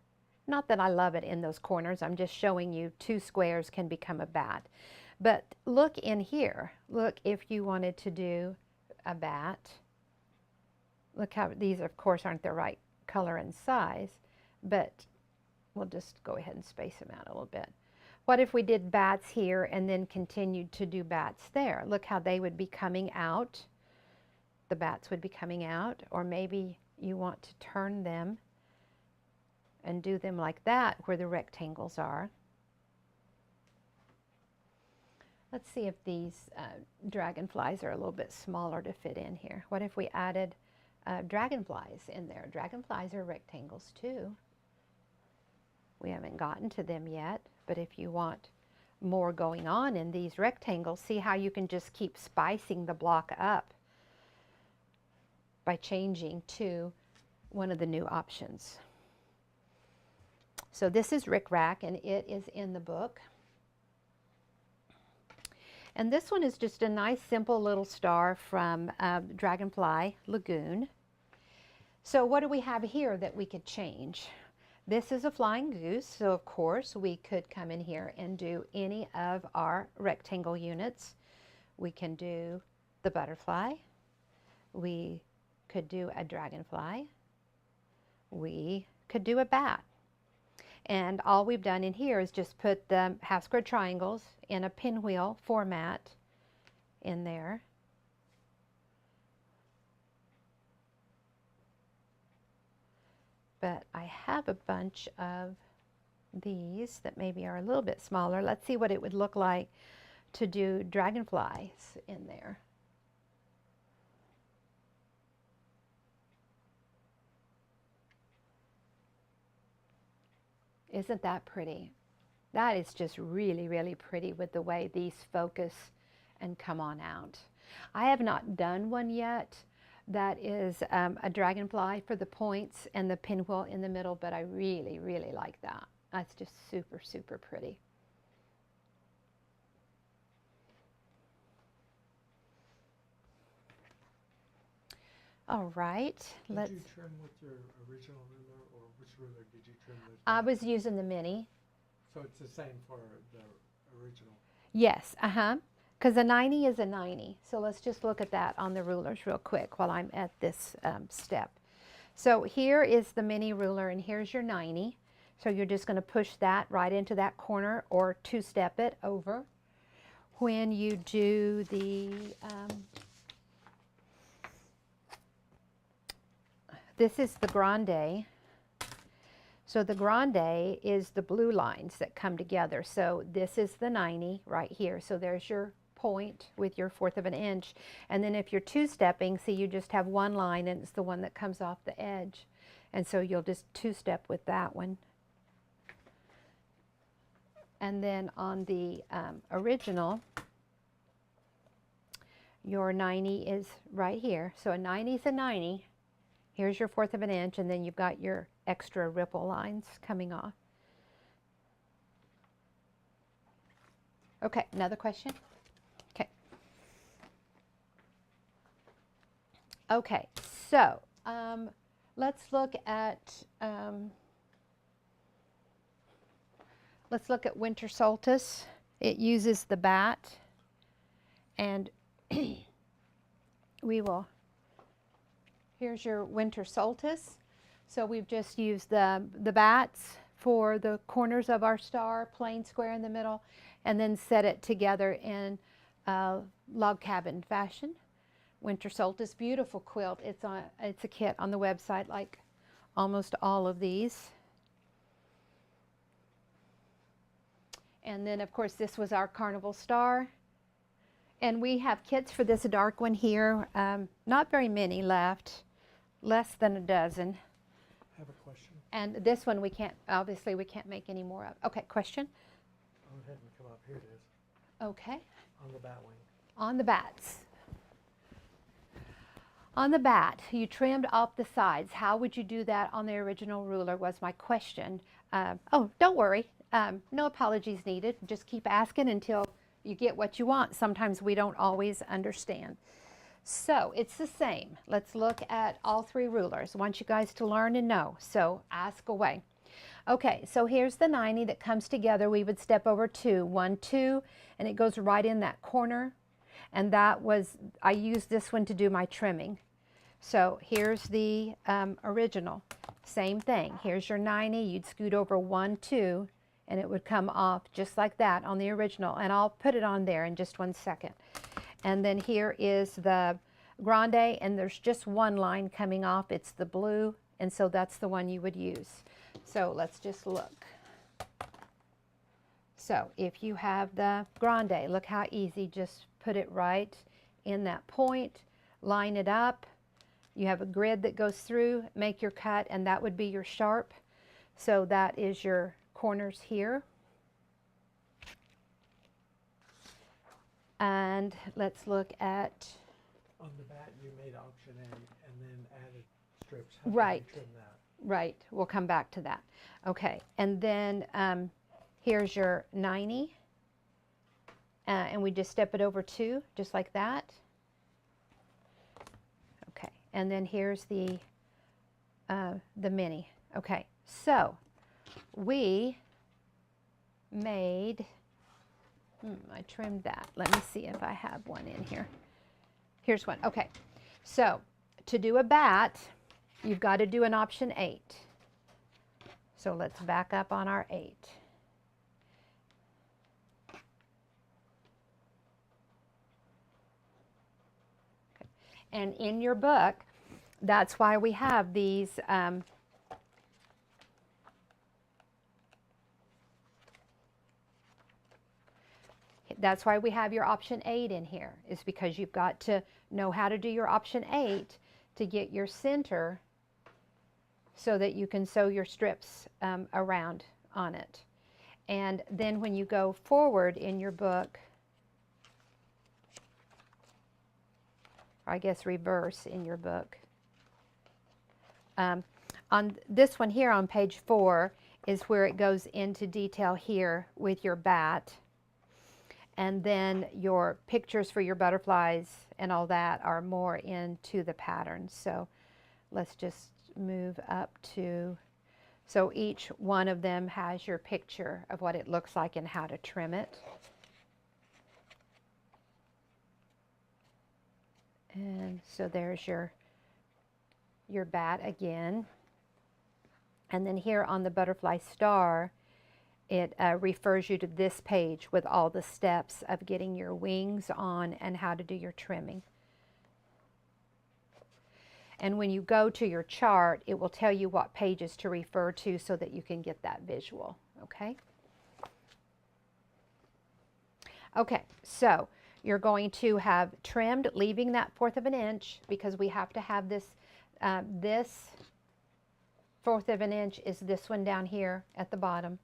Not that I love it in those corners, I'm just showing you two squares can become a bat. But look in here. Look, if you wanted to do a bat, look how these, of course, aren't the right color and size, but we'll just go ahead and space them out a little bit. What if we did bats here and then continued to do bats there? Look how they would be coming out. The bats would be coming out, or maybe you want to turn them and do them like that where the rectangles are. Let's see if these dragonflies are a little bit smaller to fit in here. What if we added dragonflies in there? Dragonflies are rectangles too. We haven't gotten to them yet, but if you want more going on in these rectangles, see how you can just keep spicing the block up by changing to one of the new options. So this is rickrack, and it is in the book. And this one is just a nice simple little star from Dragonfly Lagoon. So what do we have here that we could change? This is a flying goose, so of course we could come in here and do any of our rectangle units. We can do the butterfly. We could do a dragonfly. We could do a bat. And all we've done in here is just put the half square triangles in a pinwheel format in there. But I have a bunch of these that maybe are a little bit smaller. Let's see what it would look like to do dragonflies in there. Isn't that pretty? That is just really, really pretty with the way these focus and come on out. I have not done one yet, That is a Dragonfly for the points and the pinwheel in the middle, but I really, really like that. That's just super, super pretty. All right. Did you trim with your original ruler, or which ruler did you trim with? I was using the mini. So it's the same for the original? Yes, because a 90 is a 90. So let's just look at that on the rulers real quick while I'm at this step. So here is the mini ruler, and here's your 90. So you're just going to push that right into that corner or two-step it over. When you do the, this is the grande. So the grande is the blue lines that come together. So this is the 90 right here. So there's your point with your 1/4 of an inch. And then if you're two-stepping, see, you just have one line and it's the one that comes off the edge. And so you'll just two-step with that one. And then on the original, your 90 is right here. So a 90 is a 90. Here's your 1/4 of an inch, and then you've got your extra ripple lines coming off. Okay, another question? Okay. Okay, so let's look at winter solstice. It uses the bat, and we will. Here's your winter solstice. So we've just used the bats for the corners of our star, plain square in the middle, and then set it together in log cabin fashion. Winter solstice, beautiful quilt. It's a kit on the website, like almost all of these. And then of course this was our carnival star. And we have kits for this dark one here. Not very many left, less than a dozen. I have a question. And this one we can't, obviously we can't make any more of. Okay, question? Go ahead and come up. Here it is. Okay. On the Batwing. On the bats. On the bat, you trimmed off the sides. How would you do that on the original ruler was my question. Oh, don't worry. No apologies needed. Just keep asking until you get what you want. Sometimes we don't always understand. So it's the same. Let's look at all three rulers. I want you guys to learn and know. So ask away. Okay, so here's the 90 that comes together. We would step over 2, 1, 2, and it goes right in that corner. And that was, I used this one to do my trimming. So here's the original. Same thing. Here's your 90. You'd scoot over 1, 2, and it would come off just like that on the original. And I'll put it on there in just 1 second. And then here is the grande, and there's just one line coming off. It's the blue, and so that's the one you would use. So let's just look. So if you have the grande, look how easy. Just put it right in that point, line it up. You have a grid that goes through, make your cut, and that would be your sharp. So that is your corners here. And let's look at... On the bat, you made option A and then added strips. How Right. did you trim that? Right, we'll come back to that. Okay, and then here's your 90. And we just step it over 2, just like that. Okay, and then here's the mini. Okay, so we made... I trimmed that. Let me see if I have one in here. Here's one. Okay, so to do a bat, you've got to do an option 8. So let's back up on our 8. Okay. And in your book, that's why we have these that's why we have your option 8 in here, is because you've got to know how to do your option 8 to get your center so that you can sew your strips around on it. And then when you go forward in your book, I guess reverse in your book. On this one here on page 4 is where it goes into detail here with your bat. And then your pictures for your butterflies and all that are more into the pattern. So let's just move up to, so each one of them has your picture of what it looks like and how to trim it. And so there's your bat again. And then here on the butterfly star, it refers you to this page with all the steps of getting your wings on and how to do your trimming. And when you go to your chart, it will tell you what pages to refer to so that you can get that visual, okay? Okay, so you're going to have trimmed, leaving that 1/4 of an inch, because we have to have this, this 1/4 of an inch is this one down here at the bottom.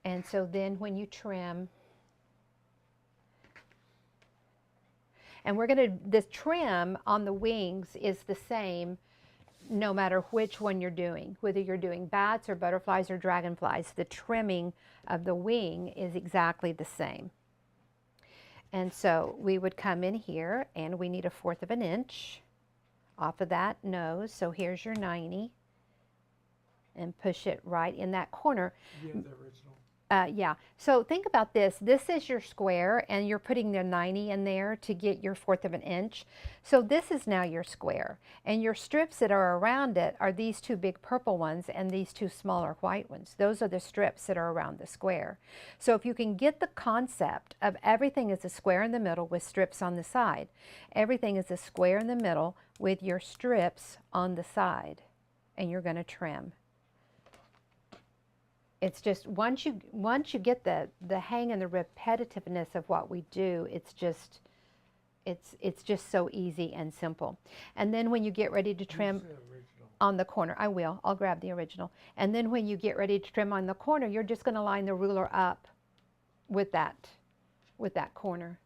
And so then when you trim, and we're going to, the trim on the wings is the same no matter which one you're doing, whether you're doing bats or butterflies or dragonflies, the trimming of the wing is exactly the same. And so we would come in here and we need a 1/4 of an inch off of that nose. So here's your 90 and push it right in that corner. You have the original. Yeah, so think about this. This is your square and you're putting the 90 in there to get your 1/4 of an inch. So this is now your square, and your strips that are around it are these 2 big purple ones and these 2 smaller white ones. Those are the strips that are around the square. So if you can get the concept of everything is a square in the middle with strips on the side, everything is a square in the middle with your strips on the side, and you're going to trim. It's just once you get the hang and the repetitiveness of what we do, it's just so easy and simple. And then when you get ready to trim on the corner, I'll grab the original. And then when you get ready to trim on the corner, you're just going to line the ruler up with that corner.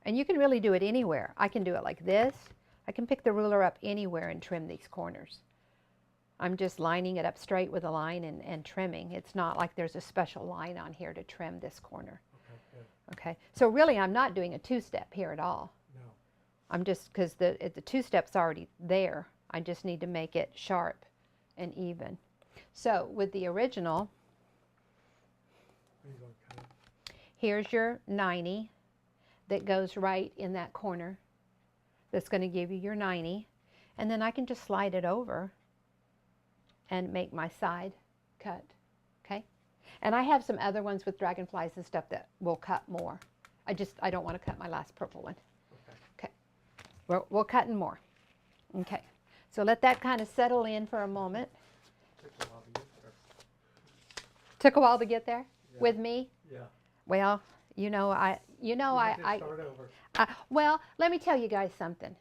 And you can really do it anywhere. I can do it like this. I can pick the ruler up anywhere and trim these corners. I'm just lining it up straight with a line and trimming. It's not like there's a special line on here to trim this corner. Okay, Okay, so really I'm not doing a 2-step here at all. no. I'm just, because the 2-step's already there. I just need to make it sharp and even. So with the original, Are you going to cut it? here's your 90 that goes right in that corner. That's going to give you your 90. And then I can just slide it over and make my side cut, okay? And I have some other ones with dragonflies and stuff that will cut more. I don't want to cut my last purple one. Okay. We'll cut in more. Okay. So let that kind of settle in for a moment. Took a while to get there. Took a while to get there Yeah. with me? Yeah. Well, Start over. well, let me tell you guys something.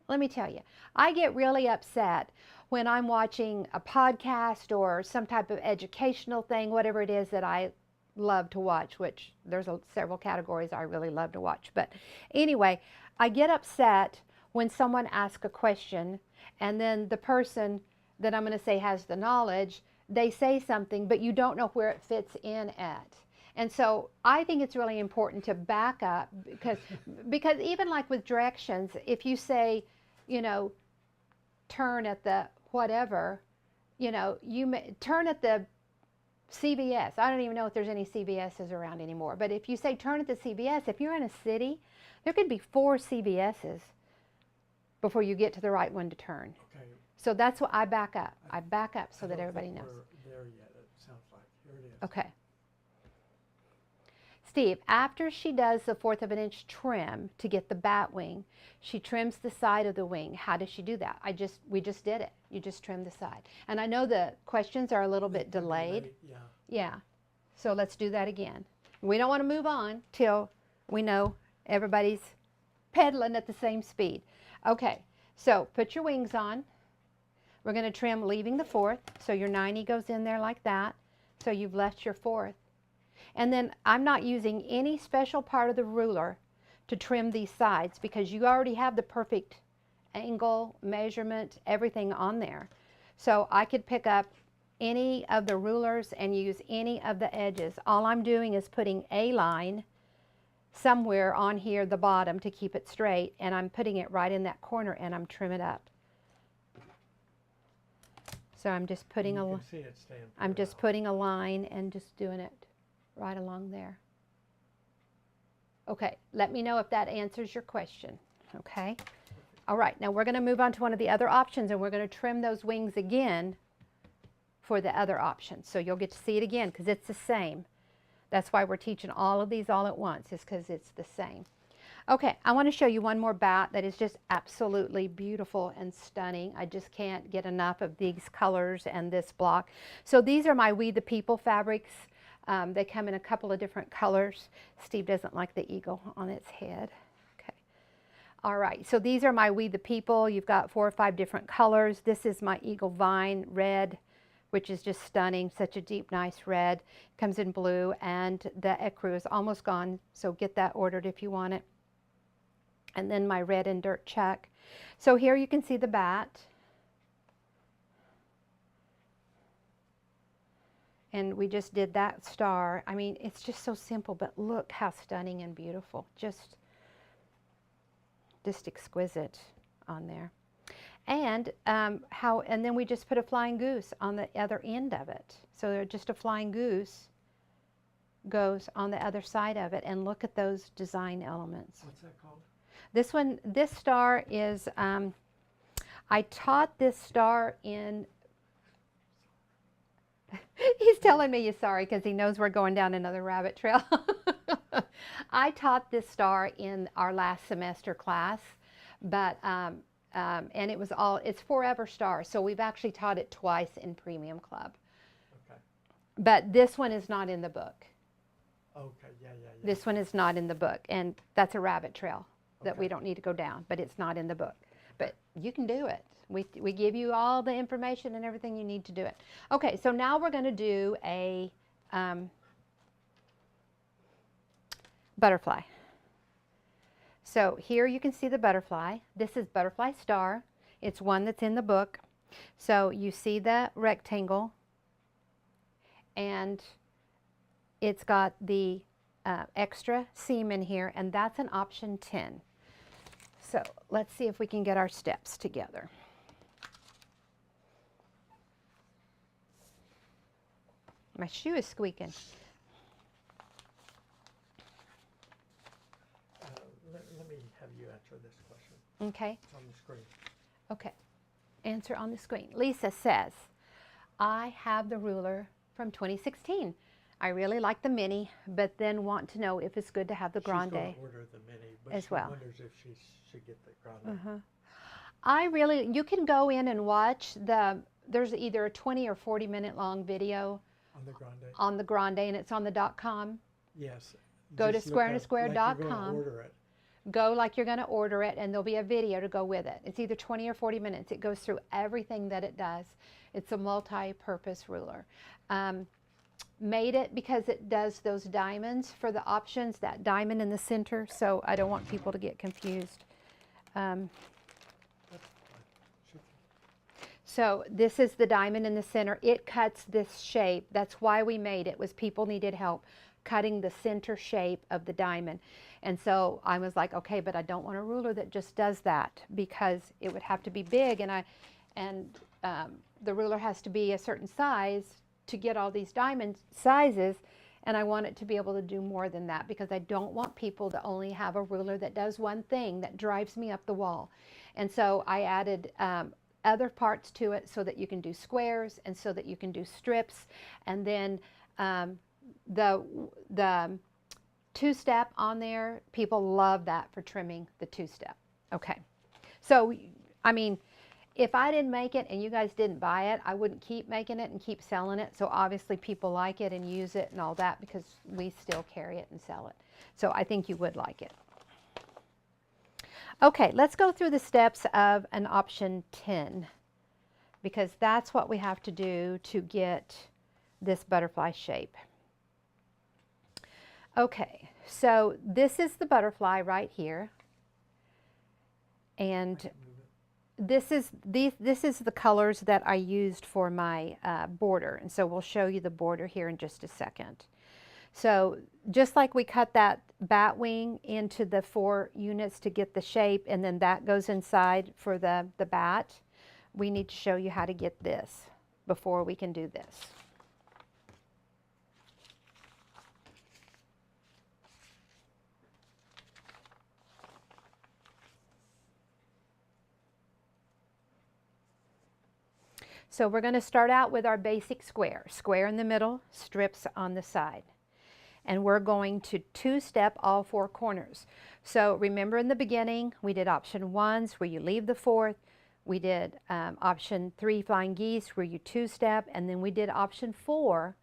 Let me tell you. I get really upset when I'm watching a podcast or some type of educational thing, whatever it is that I love to watch, which there's several categories I really love to watch. But anyway, I get upset when someone asks a question and then the person that I'm going to say has the knowledge, they say something, but you don't know where it fits in at. And so I think it's really important to back up because even like with directions, if you say, turn at the whatever, you may turn at the CVS. I don't even know if there's any CVSs around anymore. But if you say turn at the CVS, if you're in a city, there could be 4 CVSs before you get to the right one to turn. Okay. So that's what I back up. I back up so that everybody knows. We're there yet, it sounds like. Here it is. Okay. Steve, after she does the 1/4 of an inch trim to get the bat wing, she trims the side of the wing. How does she do that? We just did it. You just trim the side. And I know the questions are a little bit delayed. Yeah. Yeah. So let's do that again. We don't want to move on till we know everybody's pedaling at the same speed. Okay. So put your wings on. We're going to trim leaving the 4th. So your 90 goes in there like that. So you've left your 4th. And then I'm not using any special part of the ruler to trim these sides because you already have the perfect angle, measurement, everything on there. So I could pick up any of the rulers and use any of the edges. All I'm doing is putting a line somewhere on here, the bottom, to keep it straight, and I'm putting it right in that corner and I'm trimming it up. So I'm just putting I'm just putting a line and just doing it right along there. Okay, let me know if that answers your question. Okay. All right, now we're going to move on to one of the other options, and we're going to trim those wings again for the other option. So you'll get to see it again because it's the same. That's why we're teaching all of these all at once, is because it's the same. Okay, I want to show you one more bat that is just absolutely beautiful and stunning. I just can't get enough of these colors and this block. So these are my We the People fabrics. They come in a couple of different colors. Steve doesn't like the eagle on its head. Okay. All right, so these are my We the People. You've got 4 or 5 different colors. This is my Eagle Vine red, which is just stunning, such a deep, nice red. Comes in blue, and the ecru is almost gone, so get that ordered if you want it. And then my red and dirt check. So here you can see the bat. And we just did that star. I mean, it's just so simple, but look how stunning and beautiful. Just exquisite on there. And and then we just put a flying goose on the other end of it. So just a flying goose goes on the other side of it, and look at those design elements. What's that called? This one, this star is, I taught this star in, he's telling me he's sorry because he knows we're going down another rabbit trail. I taught this star in our last semester class, but, and it was it's Forever Star, so we've actually taught it twice in Premium Club. Okay. But this one is not in the book. Okay, yeah. This one is not in the book, and that's a rabbit trail that Okay. we don't need to go down, but it's not in the book. But you can do it. We give you all the information and everything you need to do it. Okay, so now we're going to do a butterfly. So here you can see the butterfly. This is Butterfly Star. It's one that's in the book. So you see the rectangle, and it's got the extra seam in here, and that's an option 10. So let's see if we can get our steps together. My shoe is squeaking. Let me have you answer this question. Okay. It's on the screen. Okay. Answer on the screen. Lisa says, I have the ruler from 2016. I really like the mini, but then want to know if it's good to have the grande. She's going to order the mini, but as she well. wonders if she should get the grande. You can go in and watch there's either a 20 or 40 minute long video On the grande? on the grande, and it's on the .com. Yes. Go to Just look up like you're gonna squareandasquare.com. order it. Go like you're going to order it, and there'll be a video to go with it. It's either 20 or 40 minutes. It goes through everything that it does. It's a multi-purpose ruler. Made it because it does those diamonds for the options, that diamond in the center, so I don't want people to get confused. So this is the diamond in the center. It cuts this shape. That's why we made it, was people needed help cutting the center shape of the diamond. And so I was like, okay, but I don't want a ruler that just does that, because it would have to be big, and the ruler has to be a certain size to get all these diamond sizes, and I want it to be able to do more than that, because I don't want people to only have a ruler that does one thing that drives me up the wall. And so I added other parts to it so that you can do squares and so that you can do strips, and then the two-step on there, people love that for trimming the two-step. Okay, so I mean, if I didn't make it and you guys didn't buy it, I wouldn't keep making it and keep selling it. So obviously people like it and use it and all that, because we still carry it and sell it. So I think you would like it. Okay, let's go through the steps of an option 10, because that's what we have to do to get this butterfly shape. Okay, So this is the butterfly right here. And this is the colors that I used for my border. And so we'll show you the border here in just a second. So just like we cut that bat wing into the 4 units to get the shape, and then that goes inside for the bat, we need to show you how to get this before we can do this. So we're going to start out with our basic square. Square in the middle, strips on the side. And we're going to 2-step all 4 corners. So remember in the beginning, we did option 1s where you leave the 4th. We did option 3, flying geese, where you 2-step. And then we did option 4,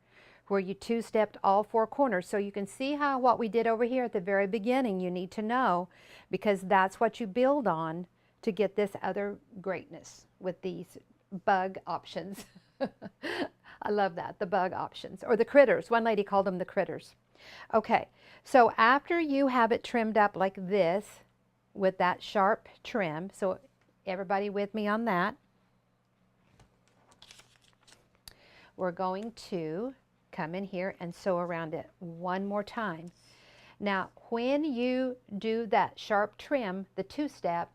where you 2-stepped all 4 corners. So you can see how what we did over here at the very beginning you need to know, because that's what you build on to get this other greatness with these bug options. I love that, the bug options, or the critters. One lady called them the critters. Okay, so after you have it trimmed up like this with that sharp trim, so everybody with me on that, we're going to come in here and sew around it one more time. Now, when you do that sharp trim, the 2-step,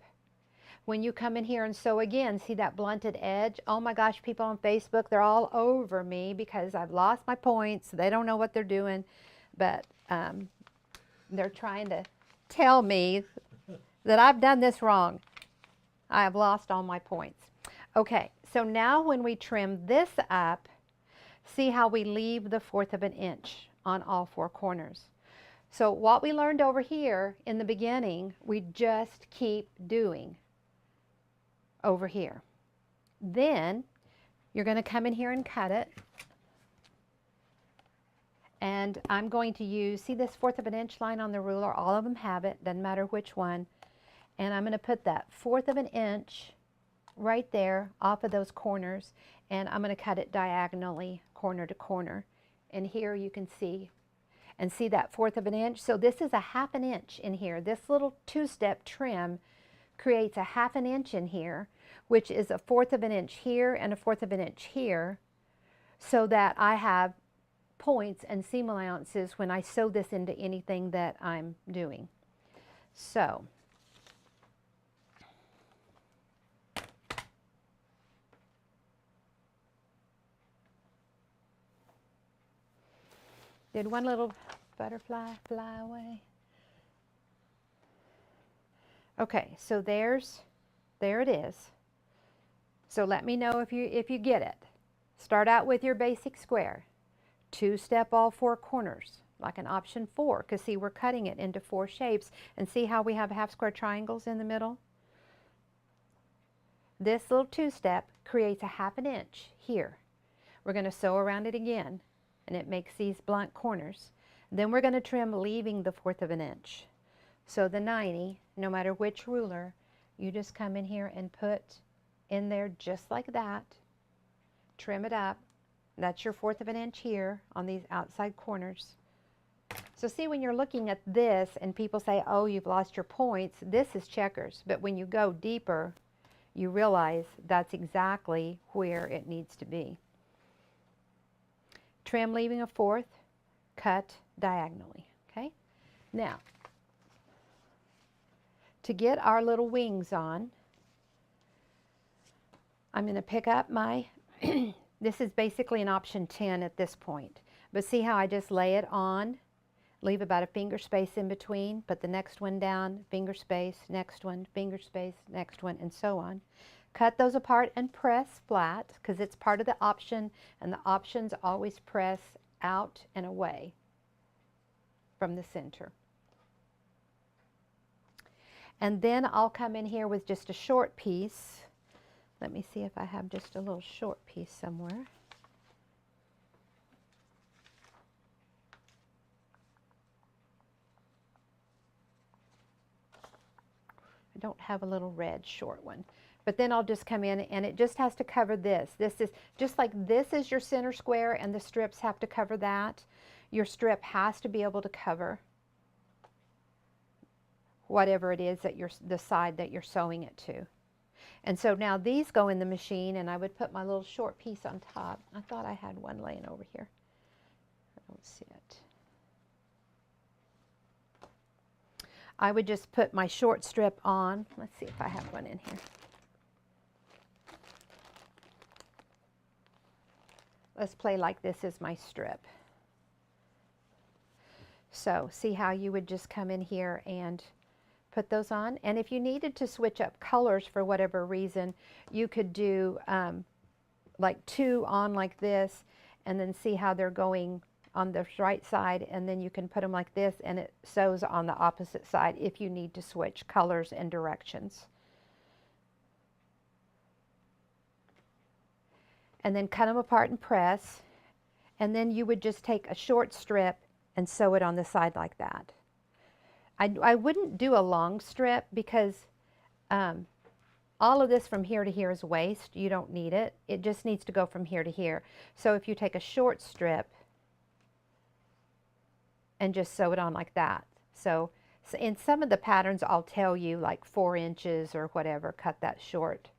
when you come in here and sew again, see that blunted edge? Oh my gosh, people on Facebook, they're all over me because I've lost my points. They don't know what they're doing, but they're trying to tell me that I've done this wrong. I have lost all my points. Okay, so now when we trim this up, see how we leave the 1/4 of an inch on all 4 corners. So what we learned over here in the beginning, we just keep doing over here. Then you're going to come in here and cut it. And I'm going to use, see this 1/4 of an inch line on the ruler? All of them have it, doesn't matter which one. And I'm going to put that 1/4 of an inch right there off of those corners, and I'm going to cut it diagonally corner to corner. And here you can see, and see that 1/4 of an inch? So this is a 1/2 an inch in here. This little 2-step trim creates a 1/2 an inch in here, which is a 1/4 of an inch here and a 1/4 of an inch here, so that I have points and seam allowances when I sew this into anything that I'm doing. So did one little butterfly fly away? Okay, so there it is. So let me know if you get it. Start out with your basic square. 2-step all 4 corners, like an option 4, because see, we're cutting it into 4 shapes, and see how we have 1/2 square triangles in the middle? This little 2-step creates a 1/2 an inch here. We're going to sew around it again, and it makes these blunt corners. Then we're going to trim, leaving the 1/4 of an inch. So the 90, no matter which ruler, you just come in here and put in there just like that. Trim it up. That's your 1/4 of an inch here on these outside corners. So see, when you're looking at this and people say, oh, you've lost your points, this is checkers. But when you go deeper, you realize that's exactly where it needs to be. Trim, leaving a 1/4, cut diagonally, okay? Now, to get our little wings on, I'm going to pick up my, this is basically an option 10 at this point, but see how I just lay it on, leave about a finger space in between, put the next one down, finger space, next one, finger space, next one, and so on. Cut those apart and press flat, because it's part of the option, and the options always press out and away from the center. And then I'll come in here with just a short piece. Let me see if I have just a little short piece somewhere. I don't have a little red short one. But then I'll just come in, and it just has to cover this. This is just like this is your center square, and the strips have to cover that. Your strip has to be able to cover whatever it is that the side that you're sewing it to. And so now these go in the machine, and I would put my little short piece on top. I thought I had one laying over here. I don't see it. I would just put my short strip on. Let's see if I have one in here. Let's play like this is my strip. So see how you would just come in here and put those on. And if you needed to switch up colors for whatever reason, you could do like 2 on like this, and then see how they're going on the right side, and then you can put them like this, and it sews on the opposite side if you need to switch colors and directions. And then cut them apart and press, and then you would just take a short strip and sew it on the side like that. I wouldn't do a long strip because all of this from here to here is waste. You don't need it. It just needs to go from here to here. So if you take a short strip and just sew it on like that. So in some of the patterns I'll tell you like 4 inches or whatever, cut that short.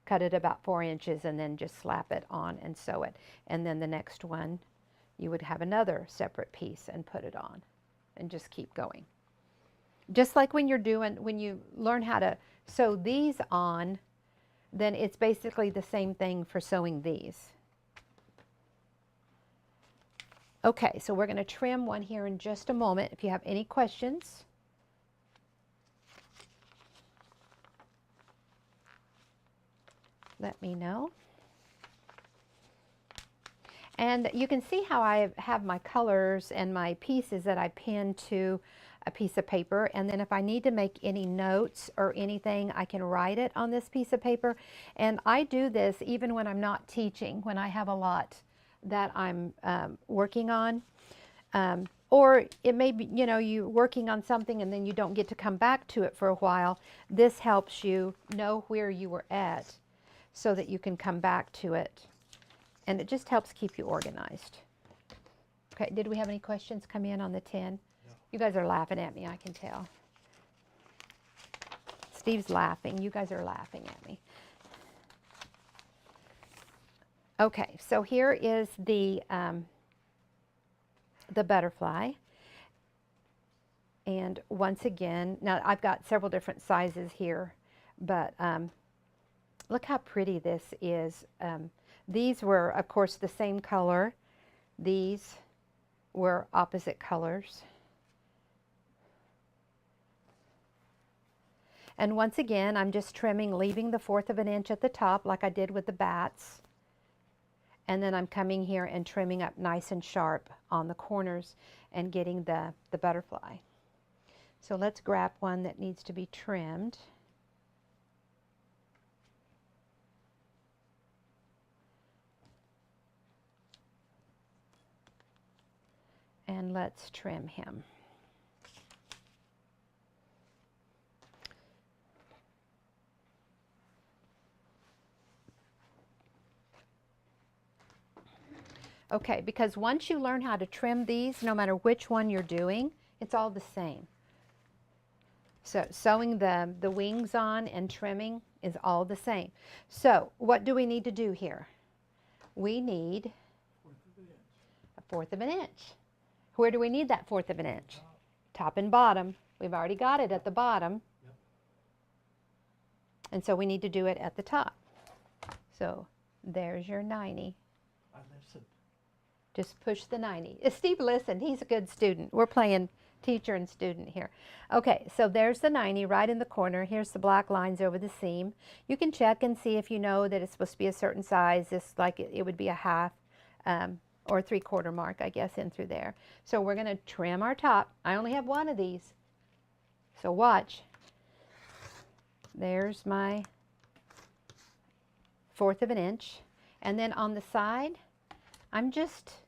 Cut it about 4 inches and then just slap it on and sew it. And then the next one you would have another separate piece and put it on and just keep going. Just like when you learn how to sew these on, then it's basically the same thing for sewing these. Okay, so we're going to trim one here in just a moment. If you have any questions. Let me know. And you can see how I have my colors and my pieces that I pin to a piece of paper, and then if I need to make any notes or anything, I can write it on this piece of paper. And I do this even when I'm not teaching, when I have a lot that I'm working on. Or it may be, you know, you're working on something and then you don't get to come back to it for a while. This helps you know where you were at so that you can come back to it. And it just helps keep you organized. Okay, did we have any questions come in on the 10? No. You guys are laughing at me, I can tell. Steve's laughing. You guys are laughing at me. Okay, so here is the butterfly. And once again, now I've got several different sizes here, but look how pretty this is. These were, of course, the same color. These were opposite colors. And once again, I'm just trimming, leaving the 1/4 of an inch at the top like I did with the bats. And then I'm coming here and trimming up nice and sharp on the corners and getting the butterfly. So let's grab one that needs to be trimmed. And let's trim him. Okay, because once you learn how to trim these, no matter which one you're doing, it's all the same. So sewing the wings on and trimming is all the same. So what do we need to do here? We need a 1/4 of an inch. Where do we need that 1/4 of an inch? Top and bottom. We've already got it at the bottom. Yep. And so we need to do it at the top. So there's your 90. I listened. Just push the 90. Steve listened. He's a good student. We're playing teacher and student here. Okay, so there's the 90 right in the corner. Here's the black lines over the seam. You can check and see if you know that it's supposed to be a certain size. This, like it would be a 1/2 or 3/4 mark, I guess, in through there. So we're going to trim our top. I only have one of these. So watch. There's my 1/4 of an inch. And then on the side, I'm just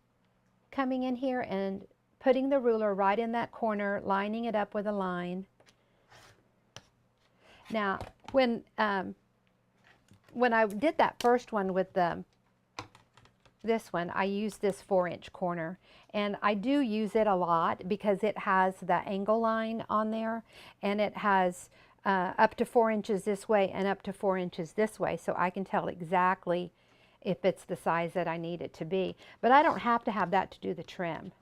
coming in here and putting the ruler right in that corner, lining it up with a line. Now, when I did that first one with the this one, I use this 4-inch corner, and I do use it a lot because it has the angle line on there, and it has up to 4 inches this way and up to 4 inches this way, so I can tell exactly if it's the size that I need it to be. But I don't have to have that to do the trim.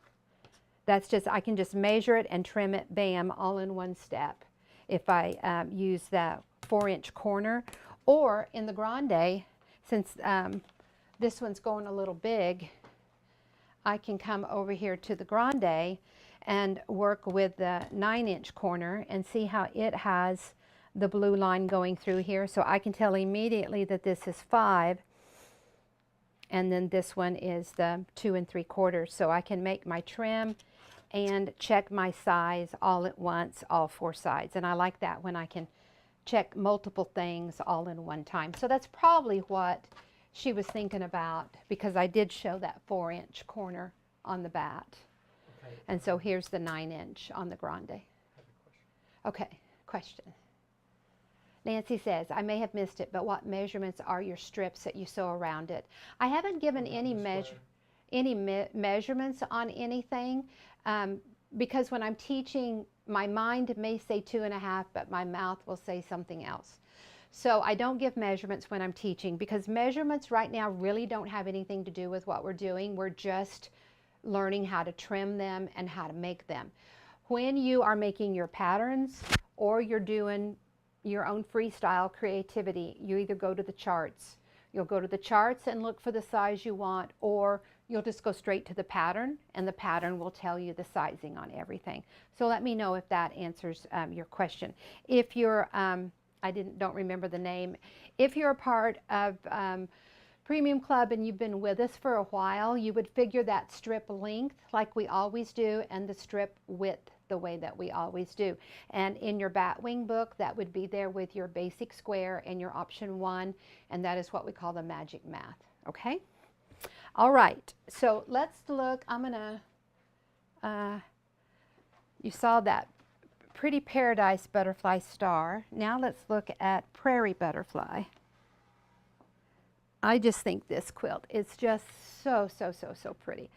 That's just, I can just measure it and trim it, bam, all in one step if I use that 4-inch corner. Or in the grande, since this one's going a little big, I can come over here to the grande and work with the 9-inch corner and see how it has the blue line going through here. So I can tell immediately that this is 5, and then this one is the 2 3/4. So I can make my trim and check my size all at once, all 4 sides. And I like that when I can check multiple things all in one time. So that's probably what she was thinking about, because I did show that 4-inch corner on the bat. Okay. And so here's the 9-inch on the grande. Okay, question. Nancy says, I may have missed it, but what measurements are your strips that you sew around it? I haven't given any measurements on anything, because when I'm teaching, my mind may say 2.5, but my mouth will say something else. So I don't give measurements when I'm teaching, because measurements right now really don't have anything to do with what we're doing. We're just learning how to trim them and how to make them. When you are making your patterns or you're doing your own freestyle creativity, you either go to the charts. You'll go to the charts and look for the size you want, or you'll just go straight to the pattern, and the pattern will tell you the sizing on everything. So let me know if that answers your question. If you're, don't remember the name. If you're a part of Premium Club and you've been with us for a while, you would figure that strip length like we always do, and the strip width the way that we always do. And in your Batwing book, that would be there with your basic square and your option 1, and that is what we call the magic math, okay? All right, so let's look. I'm gonna, you saw that pretty paradise butterfly star. Now let's look at prairie butterfly. I just think this quilt is just so pretty.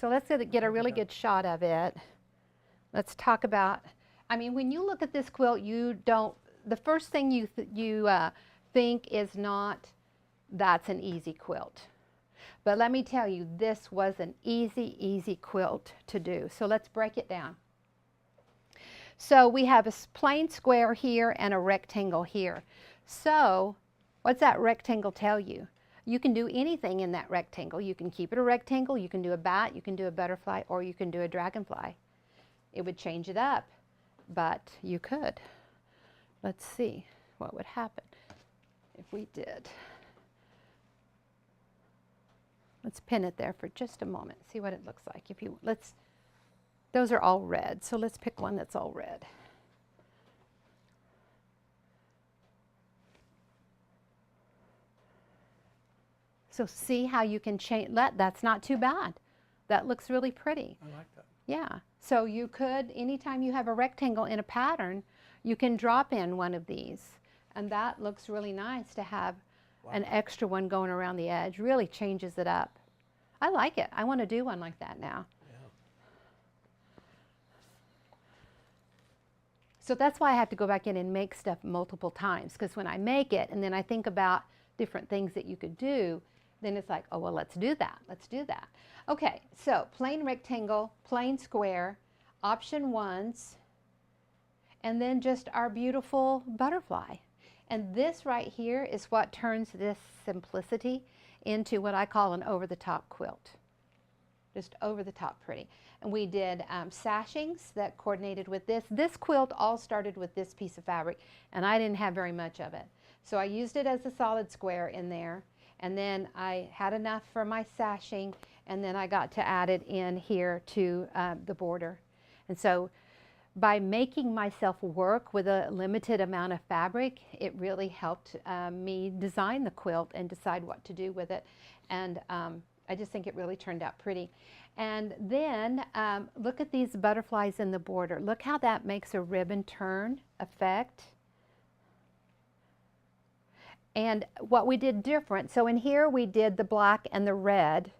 So let's get a really good shot of it. Let's talk about, I mean, when you look at this quilt, you don't, the first thing you think is not, that's an easy quilt. But let me tell you, this was an easy quilt to do. So let's break it down. So we have a plain square here and a rectangle here. So what's that rectangle tell you? You can do anything in that rectangle. You can keep it a rectangle, you can do a bat, you can do a butterfly, or you can do a dragonfly. It would change it up, but you could. Let's see what would happen if we did. Let's pin it there for just a moment, see what it looks like. If you, those are all red, so let's pick one that's all red. So see how you can change, that's not too bad. That looks really pretty. I like that. Yeah, so you could, anytime you have a rectangle in a pattern, you can drop in one of these. And that looks really nice to have an extra one going around the edge. Really changes it up. I like it. I want to do one like that now. Yeah. So that's why I have to go back in and make stuff multiple times, because when I make it and then I think about different things that you could do, then it's like, oh, well, let's do that. Let's do that. Okay, so plain rectangle, plain square, option 1s, and then just our beautiful butterfly. And this right here is what turns this simplicity into what I call an over-the-top quilt. Just over-the-top pretty. And we did sashings that coordinated with this. This quilt all started with this piece of fabric, and I didn't have very much of it. So I used it as a solid square in there, and then I had enough for my sashing, and then I got to add it in here to the border. And so by making myself work with a limited amount of fabric, it really helped me design the quilt and decide what to do with it. And I just think it really turned out pretty. And then look at these butterflies in the border. Look how that makes a ribbon turn effect. And what we did different, so in here we did the black and the red,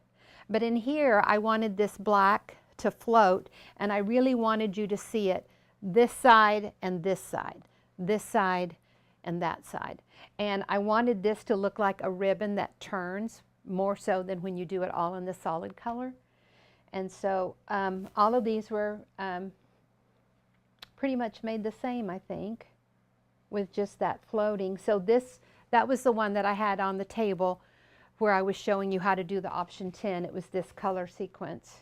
But in here, I wanted this black to float, and I really wanted you to see it this side and this side, this side and that side. And I wanted this to look like a ribbon that turns more so than when you do it all in the solid color. And so all of these were pretty much made the same, I think, with just that floating. So that was the one that I had on the table where I was showing you how to do the option 10. It was this color sequence.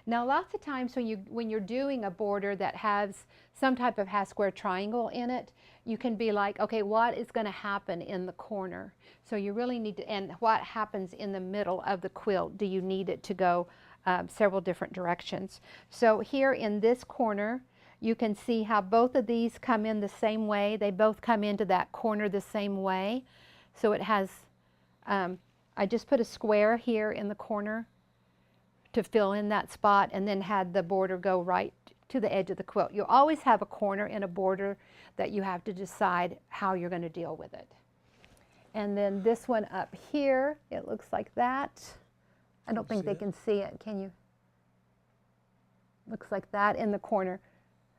Now lots of times when you're doing a border that has some type of half square triangle in it, you can be like, okay, what is going to happen in the corner? So you really need to, and what happens in the middle of the quilt? Do you need it to go several different directions? So here in this corner, you can see how both of these come in the same way. They both come into that corner the same way. So it has, I just put a square here in the corner to fill in that spot, and then had the border go right to the edge of the quilt. You always have a corner in a border that you have to decide how you're going to deal with it. And then this one up here, it looks like that. I don't think they can see it, can you? Looks like that in the corner.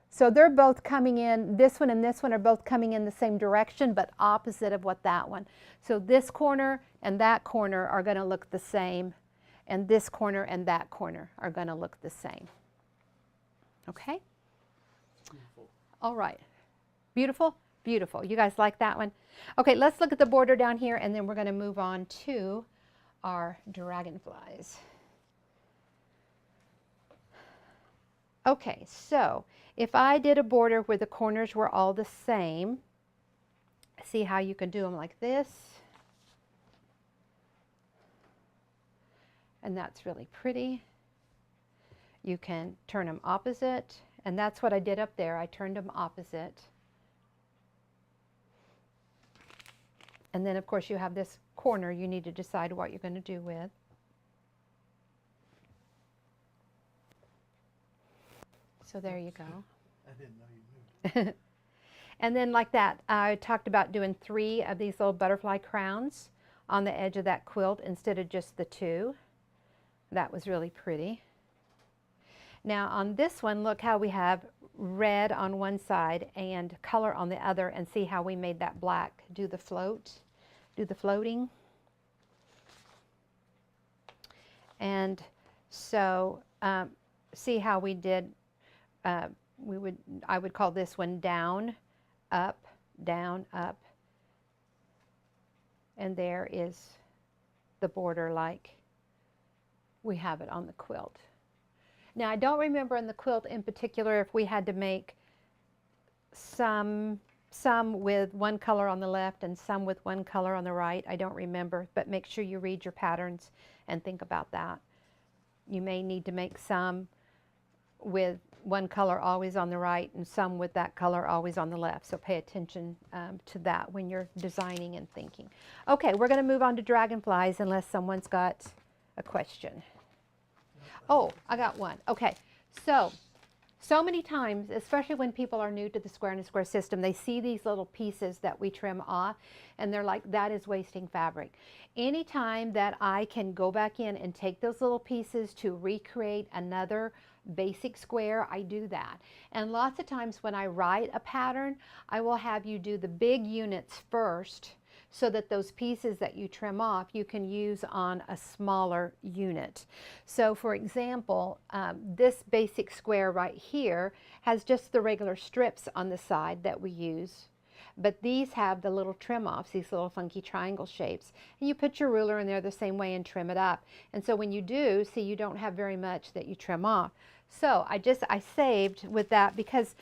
So they're both coming in, this one and this one are both coming in the same direction, but opposite of what that one. So this corner and that corner are going to look the same, and this corner and that corner are going to look the same. Okay? Beautiful. All right. Beautiful? Beautiful. You guys like that one? Okay, let's look at the border down here, and then we're going to move on to our dragonflies. Okay, so if I did a border where the corners were all the same, see how you can do them like this. And that's really pretty. You can turn them opposite, and that's what I did up there. I turned them opposite. And then of course you have this corner you need to decide what you're going to do with. So there you go. I didn't know you moved. And then like that, I talked about doing 3 of these little butterfly crowns on the edge of that quilt instead of just the 2. That was really pretty. Now on this one, look how we have red on one side and color on the other, and see how we made that black do the floating. And so see how we did, I would call this one down, up, and there is the border like we have it on the quilt. Now I don't remember in the quilt in particular if we had to make some with one color on the left and some with one color on the right. I don't remember, but make sure you read your patterns and think about that. You may need to make some with one color always on the right and some with that color always on the left. So pay attention to that when you're designing and thinking. Okay, we're going to move on to dragonflies unless someone's got a question. Oh, I got one. Okay, so many times, especially when people are new to the square and square system, they see these little pieces that we trim off and they're like, that is wasting fabric. Anytime that I can go back in and take those little pieces to recreate another basic square, I do that. And lots of times when I write a pattern, I will have you do the big units first so that those pieces that you trim off you can use on a smaller unit. So for example, this basic square right here has just the regular strips on the side that we use, but these have the little trim offs, these little funky triangle shapes, and you put your ruler in there the same way and trim it up. And so when you do, see, you don't have very much that you trim off. So I saved with that because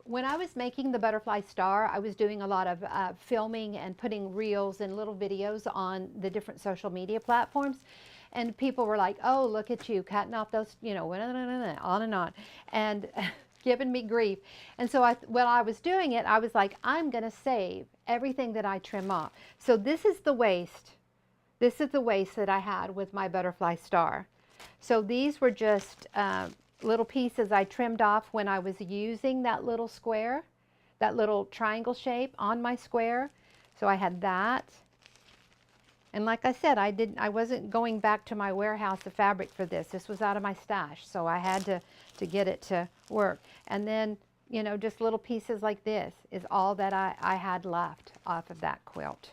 when I was making the butterfly star, I was doing a lot of filming and putting reels and little videos on the different social media platforms. And people were like, oh, look at you cutting off those, you know, on and on, and giving me grief. And so when I was doing it, I was like, I'm going to save everything that I trim off. So this is the waist. This is the waist that I had with my butterfly star. So these were just little pieces I trimmed off when I was using that little square, that little triangle shape on my square. So I had that, And like I said, I wasn't going back to my warehouse of fabric for this. This was out of my stash, so I had to get it to work. And then, you know, just little pieces like this is all that I had left off of that quilt.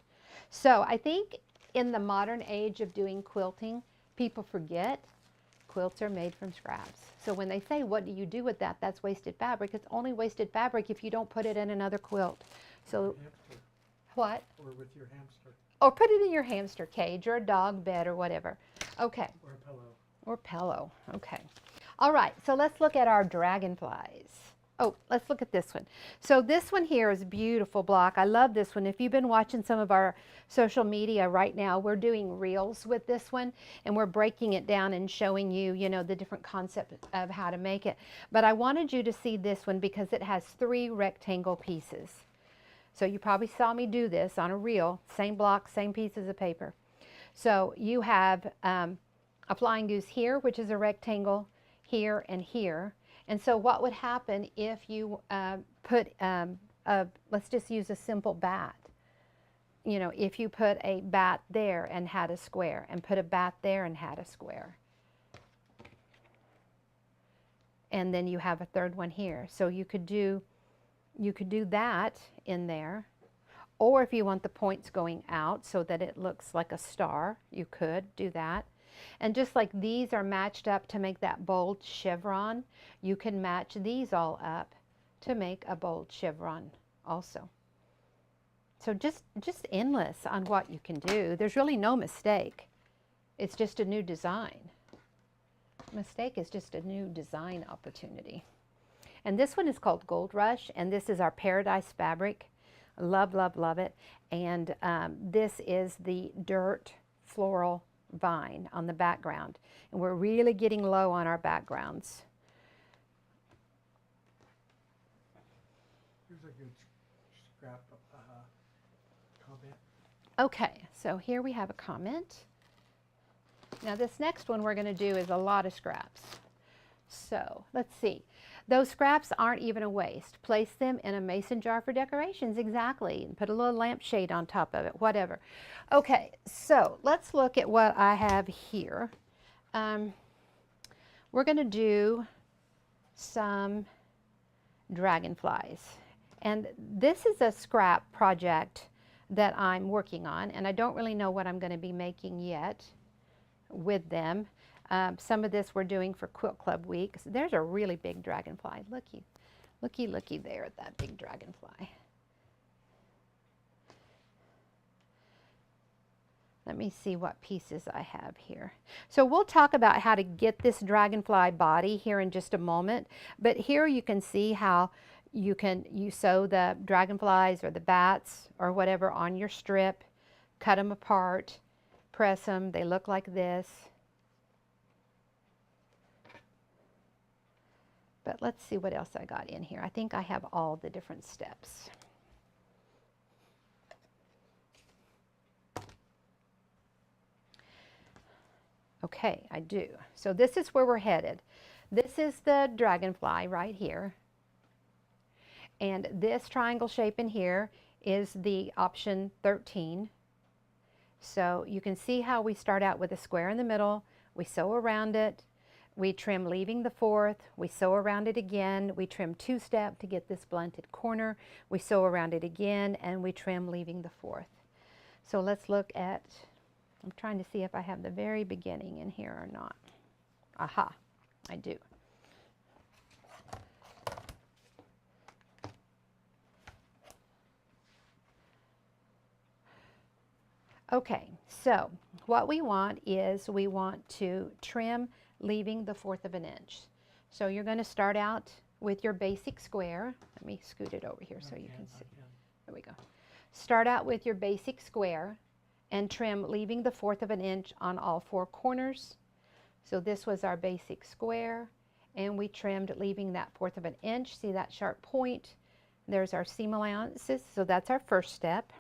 So I think in the modern age of doing quilting, people forget quilts are made from scraps. So when they say, what do you do with that? That's wasted fabric. It's only wasted fabric if you don't put it in another quilt. So Hamster. what? Or with your hamster. Or put it in your hamster cage or a dog bed or whatever. Okay. Or a pillow. Or pillow. Okay. All right. So let's look at our dragonflies. Oh, let's look at this one. So this one here is a beautiful block. I love this one. If you've been watching some of our social media right now, we're doing reels with this one, and we're breaking it down and showing you, you know, the different concepts of how to make it. But I wanted you to see this one because it has 3 rectangle pieces. So you probably saw me do this on a reel, same block, same pieces of paper. So you have a flying goose here, which is a rectangle, here and here. And so what would happen if you put, let's just use a simple bat. You know, if you put a bat there and had a square, and put a bat there and had a square. And then you have a third one here. So you could do that in there. Or if you want the points going out so that it looks like a star, you could do that. And just like these are matched up to make that bold chevron, you can match these all up to make a bold chevron also. So just endless on what you can do. There's really no mistake. It's just a new design. Mistake is just a new design opportunity. And this one is called Gold Rush, and this is our Paradise fabric. Love, love, love it. And this is the dirt floral vine on the background. And we're really getting low on our backgrounds. Here's a good scrap comment. Okay, so here we have a comment. Now this next one we're going to do is a lot of scraps. So let's see. Those scraps aren't even a waste. Place them in a mason jar for decorations, exactly, and put a little lampshade on top of it, whatever. Okay, so let's look at what I have here. We're going to do some dragonflies. And this is a scrap project that I'm working on, and I don't really know what I'm going to be making yet with them. Some of this we're doing for Quilt Club Week. So there's a really big dragonfly. Looky, looky, looky there at that big dragonfly. Let me see what pieces I have here. So we'll talk about how to get this dragonfly body here in just a moment. But here you can see how you sew the dragonflies or the bats or whatever on your strip, cut them apart, press them. They look like this. But let's see what else I got in here. I think I have all the different steps. Okay, I do. So this is where we're headed. This is the dragonfly right here. And this triangle shape in here is the option 13. So you can see how we start out with a square in the middle. We sew around it. We trim leaving the 4th, we sew around it again, we trim 2-step to get this blunted corner, we sew around it again, and we trim leaving the 4th. So let's look at, I'm trying to see if I have the very beginning in here or not. Aha, I do. Okay, so what we want is we want to trim leaving the 1/4 of an inch. So you're going to start out with your basic square. Let me scoot it over here so you can see. There we go. Start out with your basic square and trim leaving the 1/4 of an inch on all 4 corners. So this was our basic square, and we trimmed leaving that 1/4 of an inch. See that sharp point? There's our seam allowances. So that's our first step.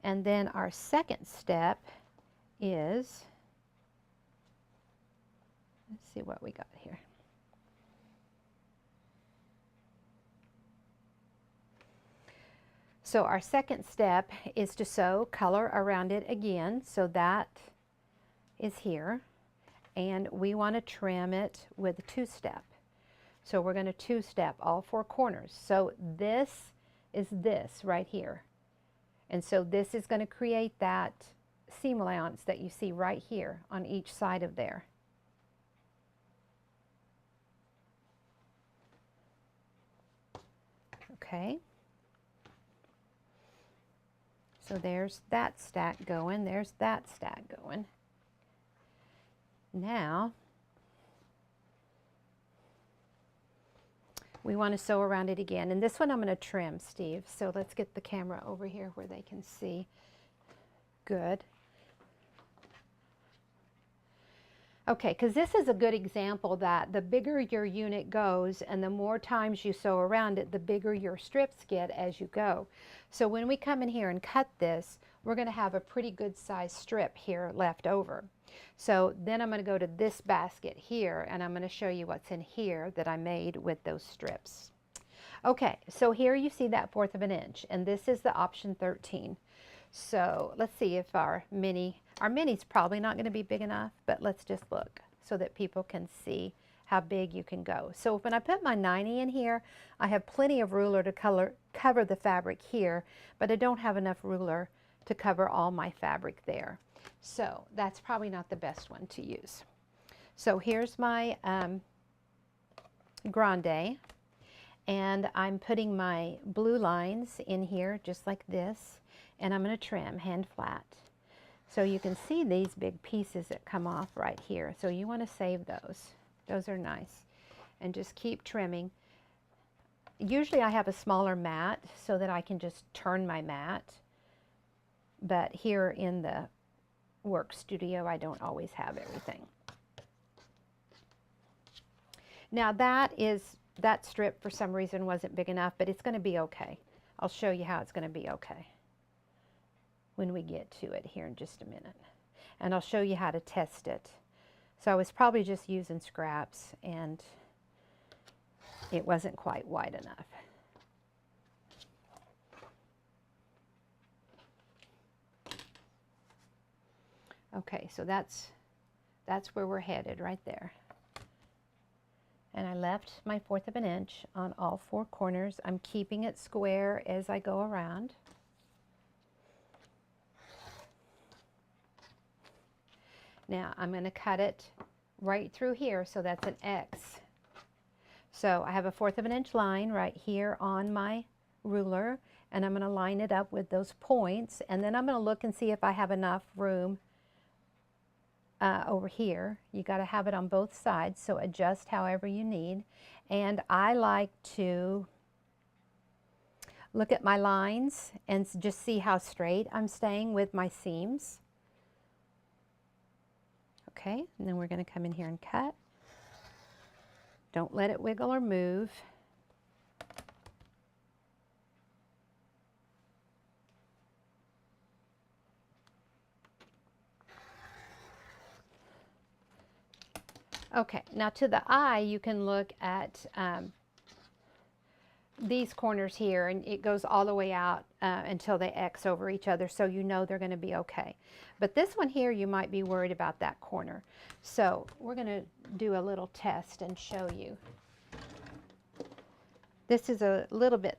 And then our second step is, let's see what we got here. So our second step is to sew color around it again. So that is here. And we want to trim it with a two-step. So we're going to two-step all four corners. So this is this right here. And so this is going to create that seam allowance that you see right here on each side of there. Okay. So there's that stack going, there's that stack going. Now, we want to sew around it again. And this one I'm going to trim, Steve. So let's get the camera over here where they can see. Good. Okay, because this is a good example that the bigger your unit goes and the more times you sew around it, the bigger your strips get as you go. So when we come in here and cut this, we're going to have a pretty good size strip here left over. So then I'm going to go to this basket here and I'm going to show you what's in here that I made with those strips. Okay, so here you see that 1/4 of an inch, and this is the option 13. So let's see if our mini's probably not going to be big enough, but let's just look so that people can see how big you can go. So when I put my 90 in here, I have plenty of ruler to cover the fabric here, but I don't have enough ruler to cover all my fabric there. So that's probably not the best one to use. So here's my grande, and I'm putting my blue lines in here just like this, and I'm going to trim hand flat. So you can see these big pieces that come off right here. So you want to save those. Those are nice. And just keep trimming. Usually I have a smaller mat so that I can just turn my mat. But here in the work studio, I don't always have everything. Now that strip for some reason wasn't big enough, but it's going to be okay. I'll show you how it's going to be okay when we get to it here in just a minute. And I'll show you how to test it. So I was probably just using scraps and it wasn't quite wide enough. Okay, so that's where we're headed right there. And I left my 1/4 of an inch on all four corners. I'm keeping it square as I go around. Now I'm going to cut it right through here, so that's an X. So I have a 1/4 of an inch line right here on my ruler, and I'm going to line it up with those points, and then I'm going to look and see if I have enough room over here. You got to have it on both sides, so adjust however you need. And I like to look at my lines and just see how straight I'm staying with my seams. Okay, and then we're going to come in here and cut. Don't let it wiggle or move. Okay, now to the eye, you can look at these corners here, and it goes all the way out until they X over each other, so you know they're going to be okay. But this one here, you might be worried about that corner. So we're going to do a little test and show you. This is a little bit,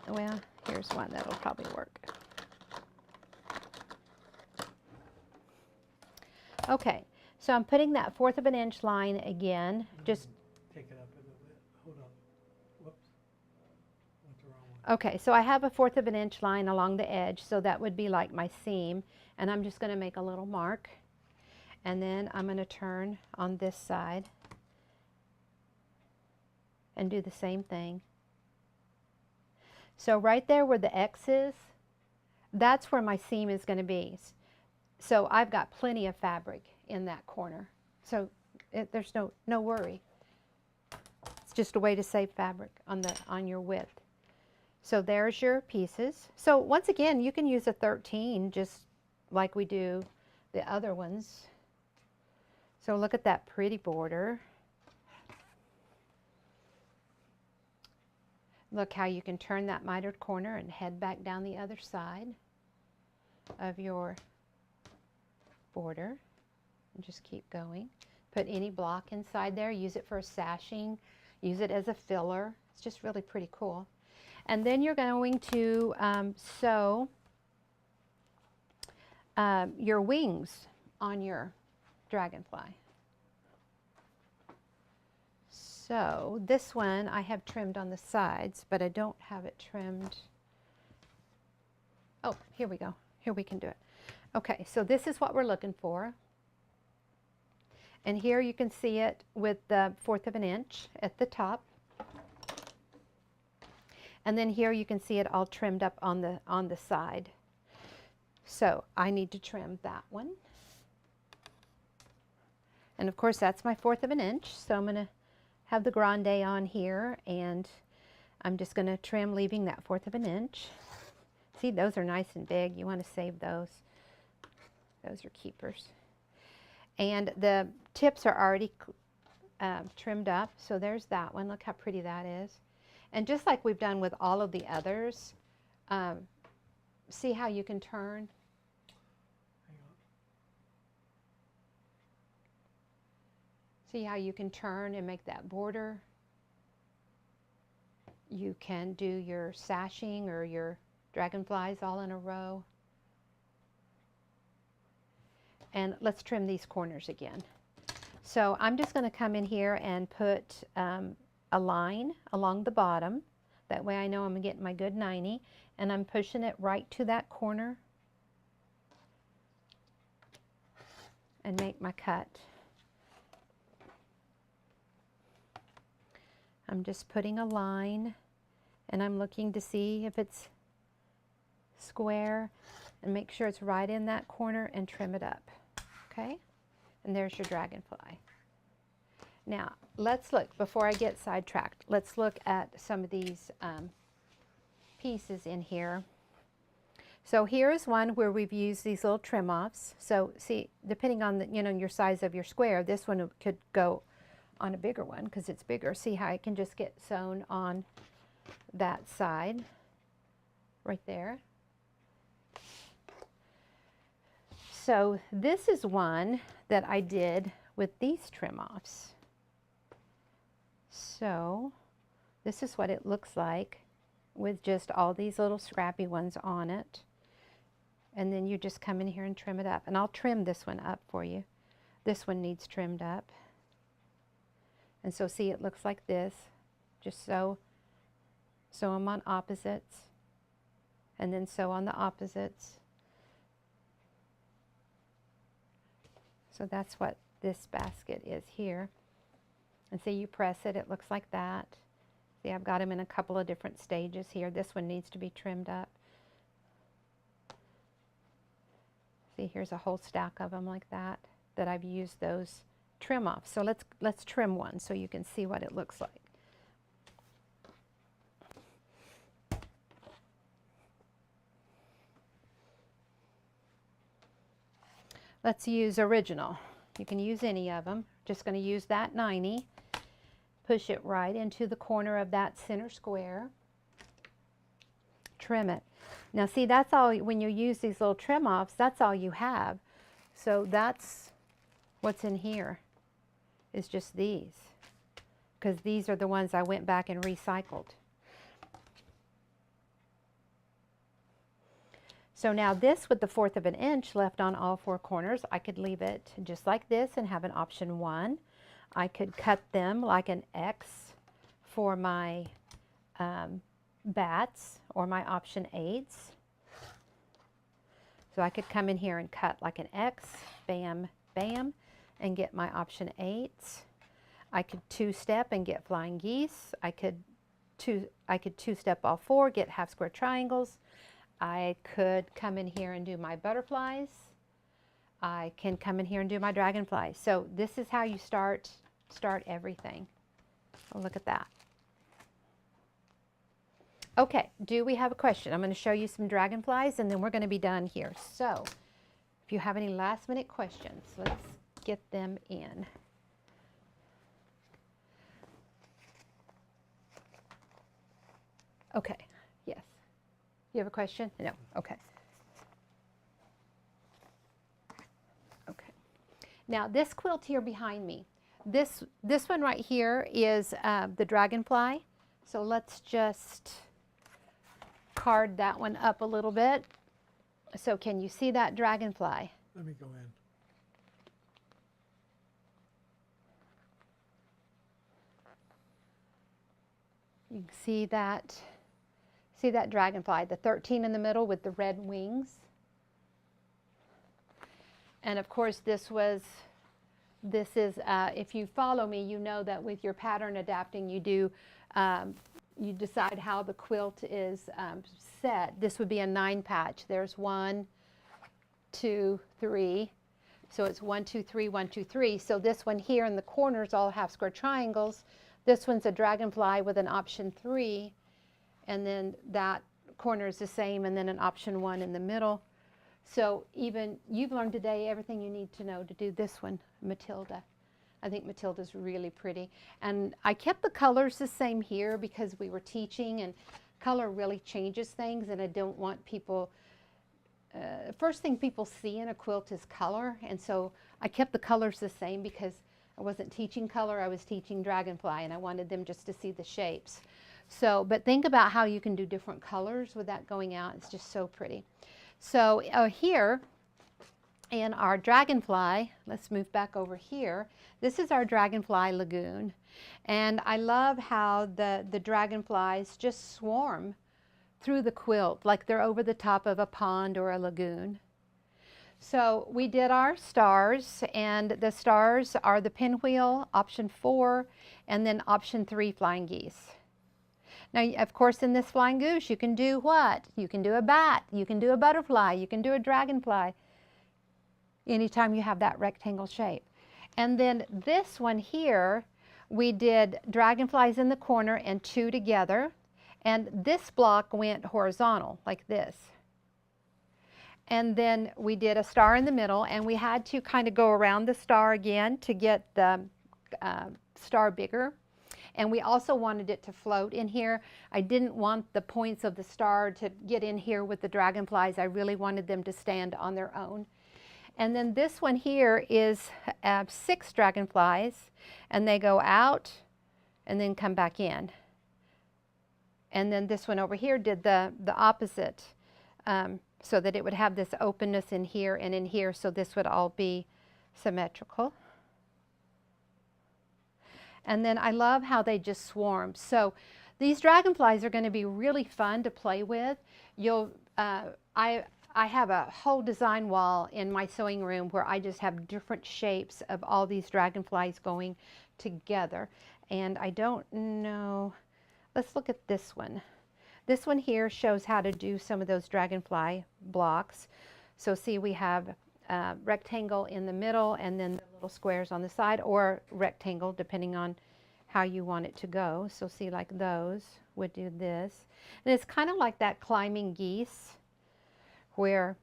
well, here's one that'll probably work. Okay, so I'm putting that 1/4 of an inch line again, just Take it up a little bit. Hold on. Whoops. Went the wrong one. okay, so I have a 1/4 of an inch line along the edge, so that would be like my seam, and I'm just going to make a little mark, and then I'm going to turn on this side and do the same thing. So right there where the X is, that's where my seam is going to be. So I've got plenty of fabric in that corner, so there's no worry. It's just a way to save fabric on your width. So there's your pieces. So once again, you can use a 13 just like we do the other ones. So look at that pretty border. Look how you can turn that mitered corner and head back down the other side of your border and just keep going. Put any block inside there, use it for a sashing, use it as a filler. It's just really pretty cool. And then you're going to sew your wings on your dragonfly. So this one I have trimmed on the sides, but I don't have it trimmed. Oh, here we go. Here we can do it. Okay, so this is what we're looking for. And here you can see it with the 1/4 of an inch at the top. And then here you can see it all trimmed up on the side. So I need to trim that one. And of course that's my 1/4 of an inch. So I'm going to have the grande on here, and I'm just going to trim, leaving that 1/4 of an inch. See, those are nice and big. You want to save those. Those are keepers. And the tips are already trimmed up. So there's that one. Look how pretty that is. And just like we've done with all of the others, see how you can turn? See how you can turn and make that border? You can do your sashing or your dragonflies all in a row. And let's trim these corners again. So I'm just going to come in here and put a line along the bottom. That way I know I'm getting my good 90. And I'm pushing it right to that corner and make my cut. I'm just putting a line, and I'm looking to see if it's square, and make sure it's right in that corner and trim it up. Okay? And there's your dragonfly. Now, let's look, before I get sidetracked, let's look at some of these pieces in here. So here is one where we've used these little trim offs. So see, depending on the, your size of your square, this one could go on a bigger one because it's bigger. See how I can just get sewn on that side right there. So this is one that I did with these trim offs. So this is what it looks like with just all these little scrappy ones on it. And then you just come in here and trim it up. And I'll trim this one up for you. This one needs trimmed up. And so see, it looks like this. Just sew them on opposites, and then sew on the opposites. So that's what this basket is here. And see, you press it, it looks like that. See, I've got them in a couple of different stages here. This one needs to be trimmed up. See, here's a whole stack of them like that I've used those trim off. So let's trim one so you can see what it looks like. Let's use original. You can use any of them. Just going to use that 90. Push it right into the corner of that center square. Trim it. Now see, that's all, when you use these little trim offs, that's all you have. So that's what's in here. Is just these, because these are the ones I went back and recycled. So now this, with the 1/4 of an inch left on all 4 corners, I could leave it just like this and have an option 1. I could cut them like an X for my bats or my option 8s. So I could come in here and cut like an X, bam, bam, and get my option 8s. I could 2-step and get flying geese. I could 2-step all 4, get half square triangles. I could come in here and do my butterflies. I can come in here and do my dragonflies. So this is how you start everything. Oh, look at that. Okay, do we have a question? I'm going to show you some dragonflies and then we're going to be done here. So if you have any last minute questions, let's get them in. Okay, yes. You have a question? No, okay. Okay. Now this quilt here behind me, this one right here is the Dragonfly. So let's just card that one up a little bit. So can you see that Dragonfly? Let me go in. You can see that Dragonfly, the 13 in the middle with the red wings. And of course this is, if you follow me, you know that with your pattern adapting you do, you decide how the quilt is set. This would be a 9 patch. There's 1, 2, 3. So it's 1, 2, 3, 1, 2, 3. So this one here in the corners all half square triangles. This one's a Dragonfly with an option 3. And then that corner is the same, and then an option 1 in the middle. So even you've learned today everything you need to know to do this one, Matilda. I think Matilda's really pretty. And I kept the colors the same here because we were teaching, and color really changes things, and I don't want people, first thing people see in a quilt is color, and so I kept the colors the same because I wasn't teaching color, I was teaching Dragonfly, and I wanted them just to see the shapes. So, but think about how you can do different colors without going out. It's just so pretty. So here in our Dragonfly, let's move back over here. This is our Dragonfly Lagoon. And I love how the Dragonflies just swarm through the quilt like they're over the top of a pond or a lagoon. So we did our stars, and the stars are the pinwheel, option 4, and then option 3, flying geese. Now, of course, in this flying goose, you can do what? You can do a bat, you can do a butterfly, you can do a dragonfly, anytime you have that rectangle shape. And then this one here, we did dragonflies in the corner and 2 together, and this block went horizontal, like this. And then we did a star in the middle, and we had to kind of go around the star again to get the star bigger. And we also wanted it to float in here. I didn't want the points of the star to get in here with the dragonflies. I really wanted them to stand on their own. And then this one here is 6 dragonflies, and they go out and then come back in. And then this one over here did the opposite, so that it would have this openness in here and in here, so this would all be symmetrical. And then I love how they just swarm. So these dragonflies are going to be really fun to play with. I have a whole design wall in my sewing room where I just have different shapes of all these dragonflies going together. And I don't know, let's look at this one. This one here shows how to do some of those dragonfly blocks. So see, we have rectangle in the middle and then the little squares on the side, or rectangle depending on how you want it to go. So see, like those would do this. And it's kind of like that climbing geese where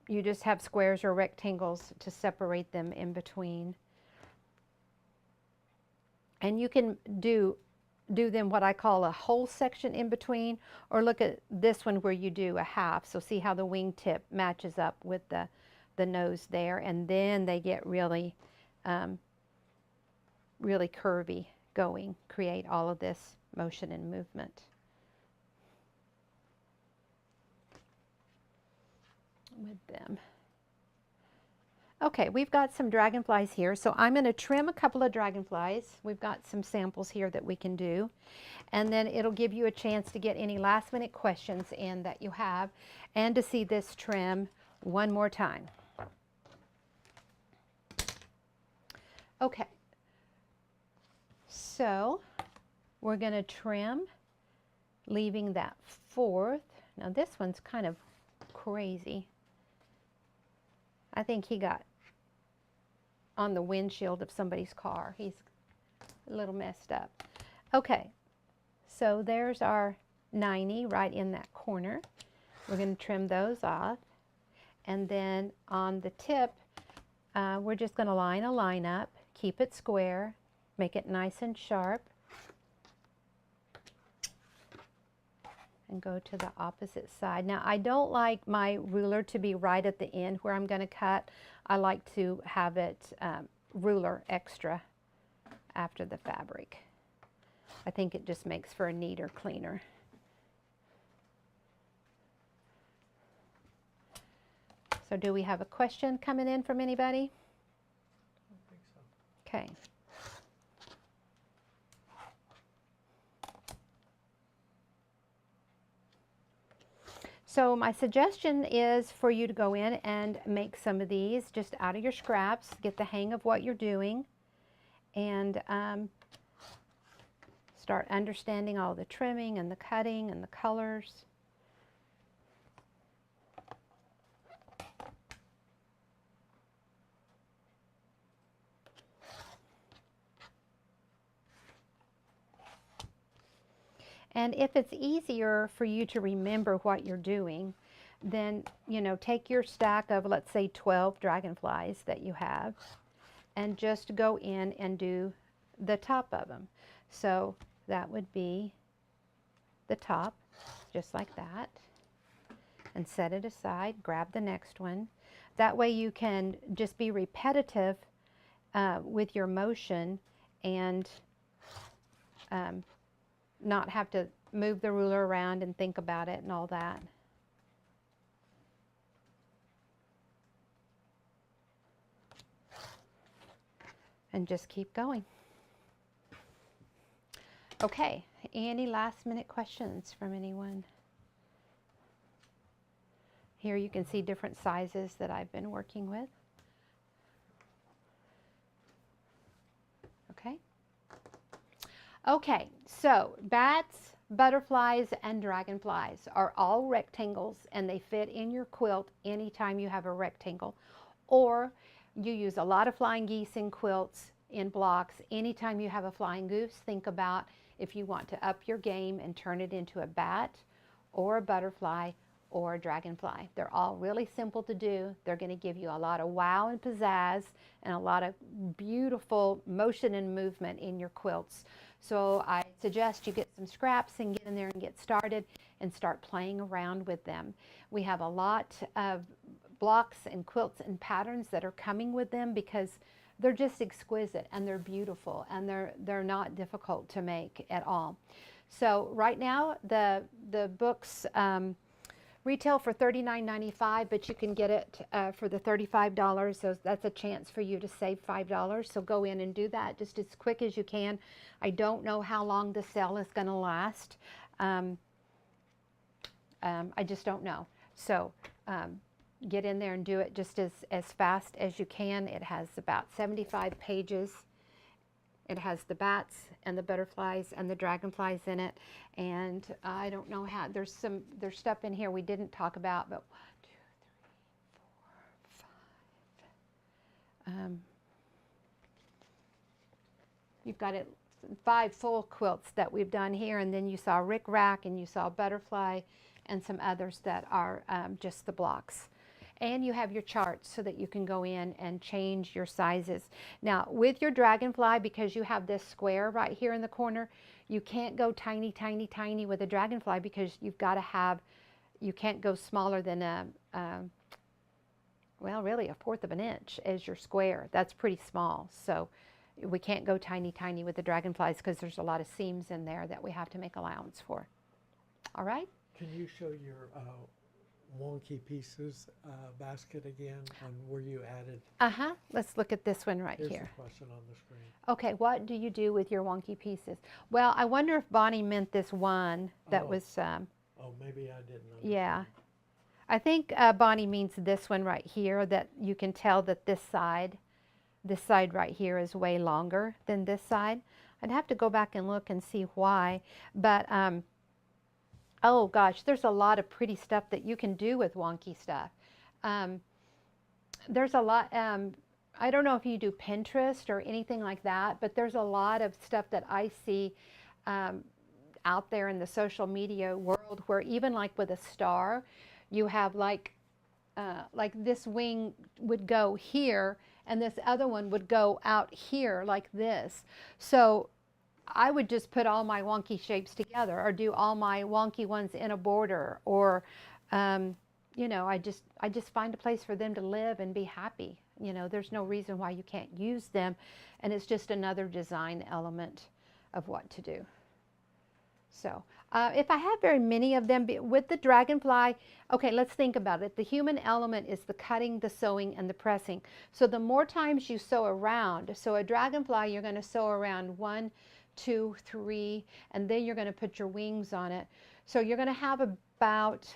you just have squares or rectangles to separate them in between. And you can do them what I call a whole section in between, or look at this one where you do a half. So see how the wingtip matches up with the nose there, and then they get really really curvy going, create all of this motion and movement. With them. Okay, we've got some dragonflies here, so I'm going to trim a couple of dragonflies. We've got some samples here that we can do, and then it'll give you a chance to get any last minute questions in that you have, and to see this trim one more time. Okay, so we're going to trim, leaving that 4th. Now this one's kind of crazy. I think he got on the windshield of somebody's car. He's a little messed up. Okay, so there's our 90 right in that corner. We're going to trim those off. And then on the tip, we're just going to line a line up, keep it square, make it nice and sharp. and go to the opposite side. Now I don't like my ruler to be right at the end where I'm going to cut. I like to have it ruler extra after the fabric. I think it just makes for a neater, cleaner. So do we have a question coming in from anybody? I don't think so. Okay. So my suggestion is for you to go in and make some of these just out of your scraps, get the hang of what you're doing, and start understanding all the trimming and the cutting and the colors. And if it's easier for you to remember what you're doing, then, you know, take your stack of, let's say, 12 dragonflies that you have, and just go in and do the top of them. So that would be the top, just like that. And set it aside, grab the next one. That way you can just be repetitive with your motion and not have to move the ruler around and think about it and all that. And just keep going. Okay, any last minute questions from anyone? Here you can see different sizes that I've been working with. Okay. Okay, so bats, butterflies, and dragonflies are all rectangles, and they fit in your quilt anytime you have a rectangle. Or you use a lot of flying geese in quilts, in blocks. Anytime you have a flying goose, think about if you want to up your game and turn it into a bat or a butterfly or a dragonfly. They're all really simple to do. They're going to give you a lot of wow and pizzazz and a lot of beautiful motion and movement in your quilts. So I suggest you get some scraps and get in there and get started and start playing around with them. We have a lot of blocks and quilts and patterns that are coming with them because they're just exquisite and they're beautiful and they're not difficult to make at all. So right now the books retail for $39.95, but you can get it for the $35. So that's a chance for you to save $5. So go in and do that just as quick as you can. I don't know how long the sale is going to last. I just don't know. So get in there and do it just as fast as you can. It has about 75 pages. It has the bats and the butterflies and the dragonflies in it. And I don't know how, there's stuff in here we didn't talk about, but 1, 2, 3, 4, 5. You've got it 5 full quilts that we've done here, and then you saw Rick Rack and you saw Butterfly and some others that are just the blocks. And you have your charts so that you can go in and change your sizes. Now with your dragonfly, because you have this square right here in the corner, you can't go tiny, tiny, tiny with a dragonfly because you've got to have, you can't go smaller than well, really 1/4 of an inch as your square. That's pretty small. So we can't go tiny, tiny with the dragonflies because there's a lot of seams in there that we have to make allowance for. All right? Can you show your wonky pieces basket again and where you added? Let's look at this one right Here's here. the question on the screen. Okay, what do you do with your wonky pieces? Well, I wonder if Bonnie meant this one that was... oh, maybe I didn't understand. Yeah. I think Bonnie means this one right here, that you can tell that this side right here is way longer than this side. I'd have to go back and look and see why, but oh gosh, there's a lot of pretty stuff that you can do with wonky stuff. There's a lot, I don't know if you do Pinterest or anything like that, but there's a lot of stuff that I see out there in the social media world where even like with a star, you have like this wing would go here and this other one would go out here like this. So I would just put all my wonky shapes together, or do all my wonky ones in a border, or you know, I just find a place for them to live and be happy. You know, there's no reason why you can't use them, and it's just another design element of what to do. So if I have very many of them with the dragonfly, okay, let's think about it. The human element is the cutting, the sewing, and the pressing. So the more times you sew around, so a dragonfly, you're going to sew around 1, 2, 3, and then you're going to put your wings on it. So you're going to have about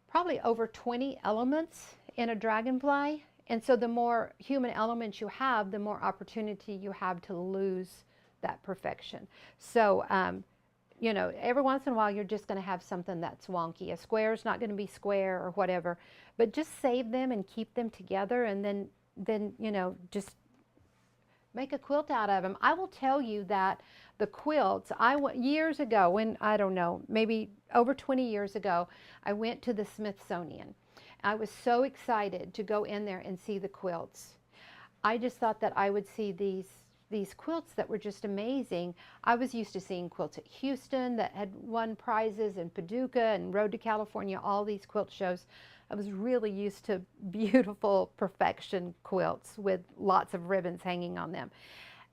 probably over 20 elements in a dragonfly. And so the more human elements you have, the more opportunity you have to lose that perfection. So, you know, every once in a while you're just going to have something that's wonky. A square is not going to be square or whatever, but just save them and keep them together, and then you know, just make a quilt out of them. I will tell you that the quilts, years ago, when, I don't know, maybe over 20 years ago, I went to the Smithsonian. I was so excited to go in there and see the quilts. I just thought that I would see these quilts that were just amazing. I was used to seeing quilts at Houston that had won prizes, in Paducah and Road to California, all these quilt shows. I was really used to beautiful perfection quilts with lots of ribbons hanging on them.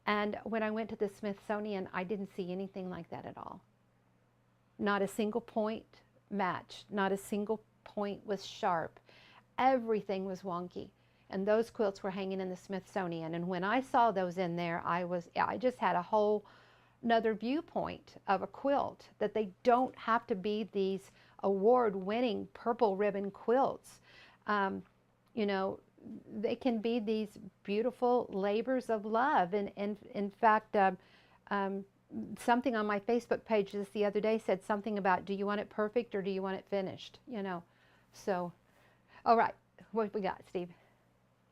And when I went to the Smithsonian, I didn't see anything like that at all. Not a single point matched. Not a single point was sharp. Everything was wonky. And those quilts were hanging in the Smithsonian. And when I saw those in there, I just had a whole another viewpoint of a quilt, that they don't have to be these award-winning purple ribbon quilts. You know, they can be these beautiful labors of love. And in fact, something on my Facebook page just the other day said something about, do you want it perfect or do you want it finished? You know, so, all right, what we got, Steve?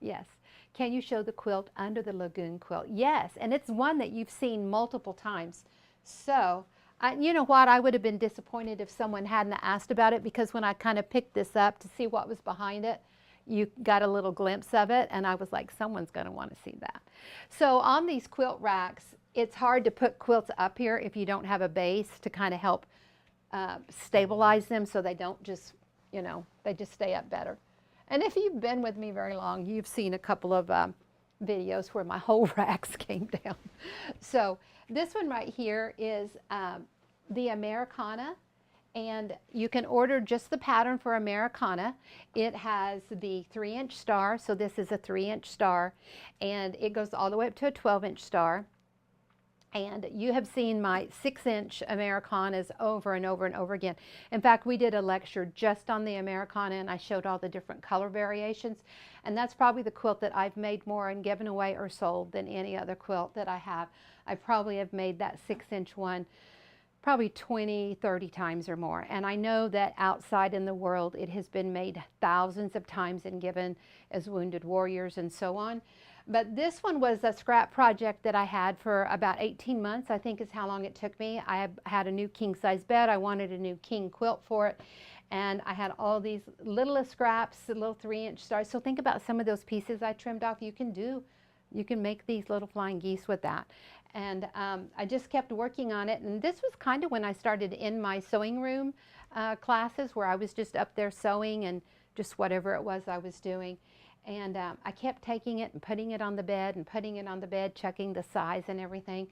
Yes. Can you show the quilt under the lagoon quilt? Yes, and it's one that you've seen multiple times. So, you know what? I would have been disappointed if someone hadn't asked about it, because when I kind of picked this up to see what was behind it, you got a little glimpse of it, and I was like, someone's going to want to see that. So on these quilt racks, it's hard to put quilts up here if you don't have a base to kind of help stabilize them so they don't just, you know, they just stay up better. And if you've been with me very long, you've seen a couple of videos where my whole racks came down. So this one right here is the Americana, and you can order just the pattern for Americana. It has the 3-inch star, so this is a 3-inch star, and it goes all the way up to a 12-inch star. And you have seen my 6-inch Americanas over and over and over again. In fact, we did a lecture just on the Americana, and I showed all the different color variations. And that's probably the quilt that I've made more and given away or sold than any other quilt that I have. I probably have made that 6-inch one probably 20, 30 times or more. And I know that outside in the world, it has been made thousands of times and given as wounded warriors and so on. But this one was a scrap project that I had for about 18 months, I think is how long it took me. I had a new king-size bed. I wanted a new king quilt for it. And I had all these littlest scraps, little 3-inch stars. So think about some of those pieces I trimmed off. You can make these little flying geese with that. And I just kept working on it. And this was kind of when I started in my sewing room classes, where I was just up there sewing and just whatever it was I was doing. And I kept taking it and putting it on the bed and putting it on the bed, checking the size and everything.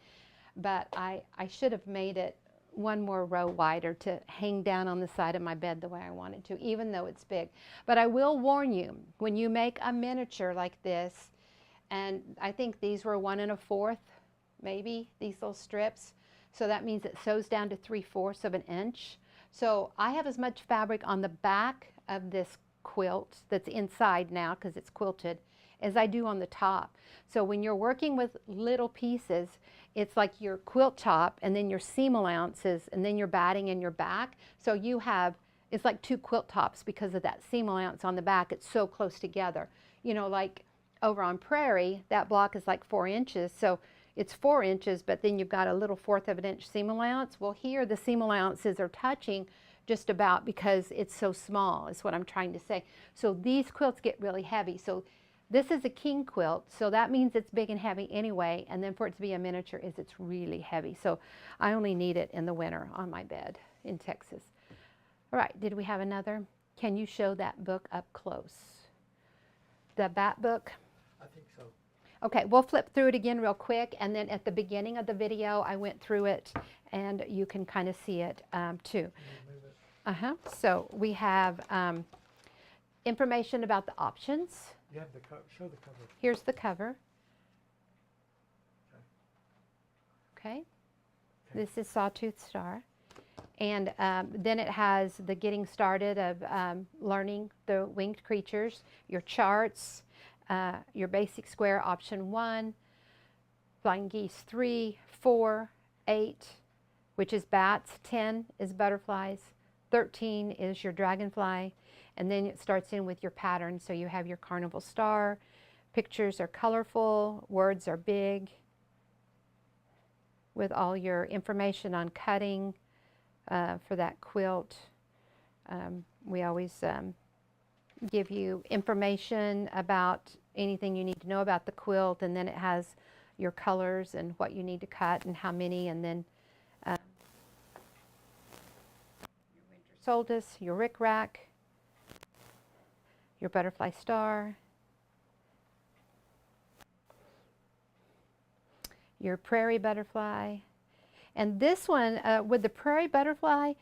But I should have made it one more row wider to hang down on the side of my bed the way I wanted to, even though it's big. But I will warn you, when you make a miniature like this, and I think these were 1 1/4, maybe, these little strips. So that means it sews down to 3/4 of an inch. So I have as much fabric on the back of this quilt that's inside now, because it's quilted, as I do on the top. So when you're working with little pieces, it's like your quilt top and then your seam allowances and then your batting and your back. So you have, it's like 2 quilt tops because of that seam allowance on the back. It's so close together. You know, like over on Prairie, that block is like 4 inches. So it's 4 inches, but then you've got a little 1/4 of an inch seam allowance. Well, here the seam allowances are touching just about because it's so small, is what I'm trying to say. So these quilts get really heavy. So This is a king quilt, so that means it's big and heavy anyway, and then for it to be a miniature is it's really heavy. So I only need it in the winter on my bed in Texas. All right, did we have another? Can you show that book up close? The Bat book? I think so. Okay, we'll flip through it again real quick, and then at the beginning of the video I went through it, and you can kind of see it too. So we have information about the options. You have the show the cover. Here's the cover. Okay. This is Sawtooth Star. And then it has the getting started of learning the winged creatures, your charts, your basic square option 1, flying geese 3, 4, 8, which is bats, 10 is butterflies, 13 is your dragonfly, and then it starts in with your pattern. So you have your carnival star, pictures are colorful, words are big, with all your information on cutting for that quilt. We always give you information about anything you need to know about the quilt, and then it has your colors and what you need to cut and how many, and then your winter solstice, your rickrack, your butterfly star, your prairie butterfly. And this one, with the prairie butterfly,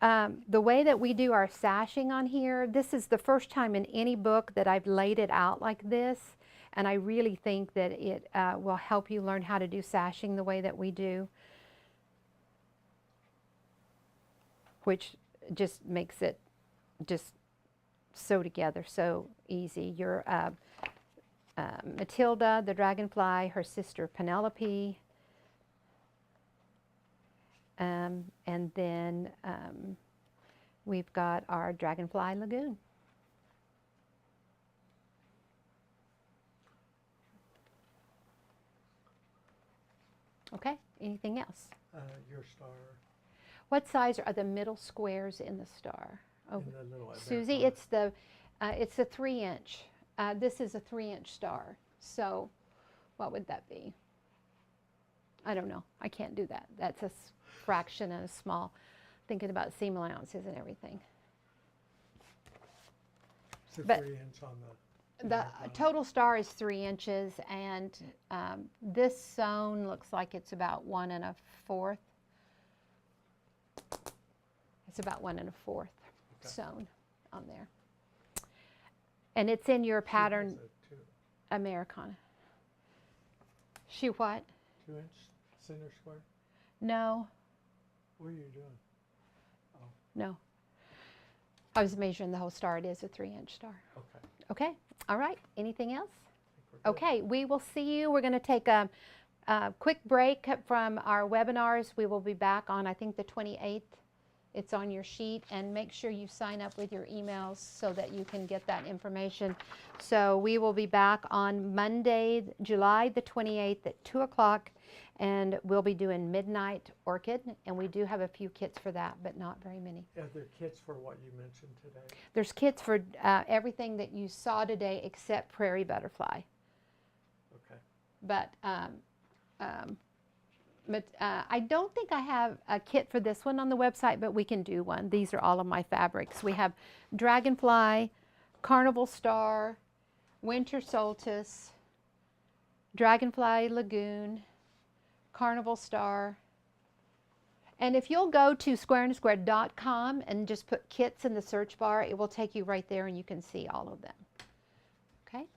the way that we do our sashing on here, this is the first time in any book that I've laid it out like this, and I really think that it will help you learn how to do sashing the way that we do, which just makes it just sew together so easy. Your Matilda, the dragonfly, her sister Penelope, and then we've got our Dragonfly Lagoon. Okay, anything else? Your star. What size are the middle squares in the star? Oh, In the little Susie, it's the 3-inch. This is a 3-inch star. So what would that be? I don't know. I can't do that. That's a fraction and a small. Thinking about seam allowances and everything. It's a But 3-inch on the. the total star is 3 inches, and this sewn looks like it's about 1 1/4. It's about 1 1/4 sewn on there. And it's in your pattern Americana. She what? 2-inch center square? No, What are you doing? no. I was measuring the whole star. It is a 3-inch star. Okay. Okay, all right. Anything else? I think we're good. Okay, we will see you. We're going to take a quick break from our webinars. We will be back on, I think, the 28th. It's on your sheet, and make sure you sign up with your emails so that you can get that information. So we will be back on Monday, July the 28th at 2 o'clock, and we'll be doing Midnight Orchid, and we do have a few kits for that, but not very many. Are there kits for what you mentioned today? There's kits for everything that you saw today except Prairie Butterfly. Okay. But I don't think I have a kit for this one on the website, but we can do one. These are all of my fabrics. We have Dragonfly, Carnival Star, Winter Solstice, Dragonfly Lagoon, Carnival Star. And if you'll go to squareandsquare.com and just put kits in the search bar, it will take you right there and you can see all of them. Okay?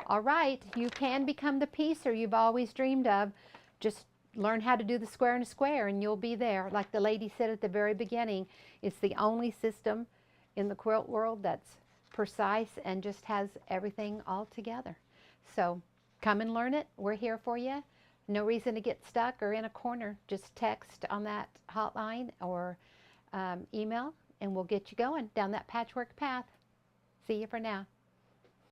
All right, you can become the piecer you've always dreamed of. Just learn how to do the square and a square and you'll be there. Like the lady said at the very beginning, it's the only system in the quilt world that's precise and just has everything all together. So come and learn it. We're here for you. No reason to get stuck or in a corner. Just text on that hotline or email and we'll get you going down that patchwork path. See you for now.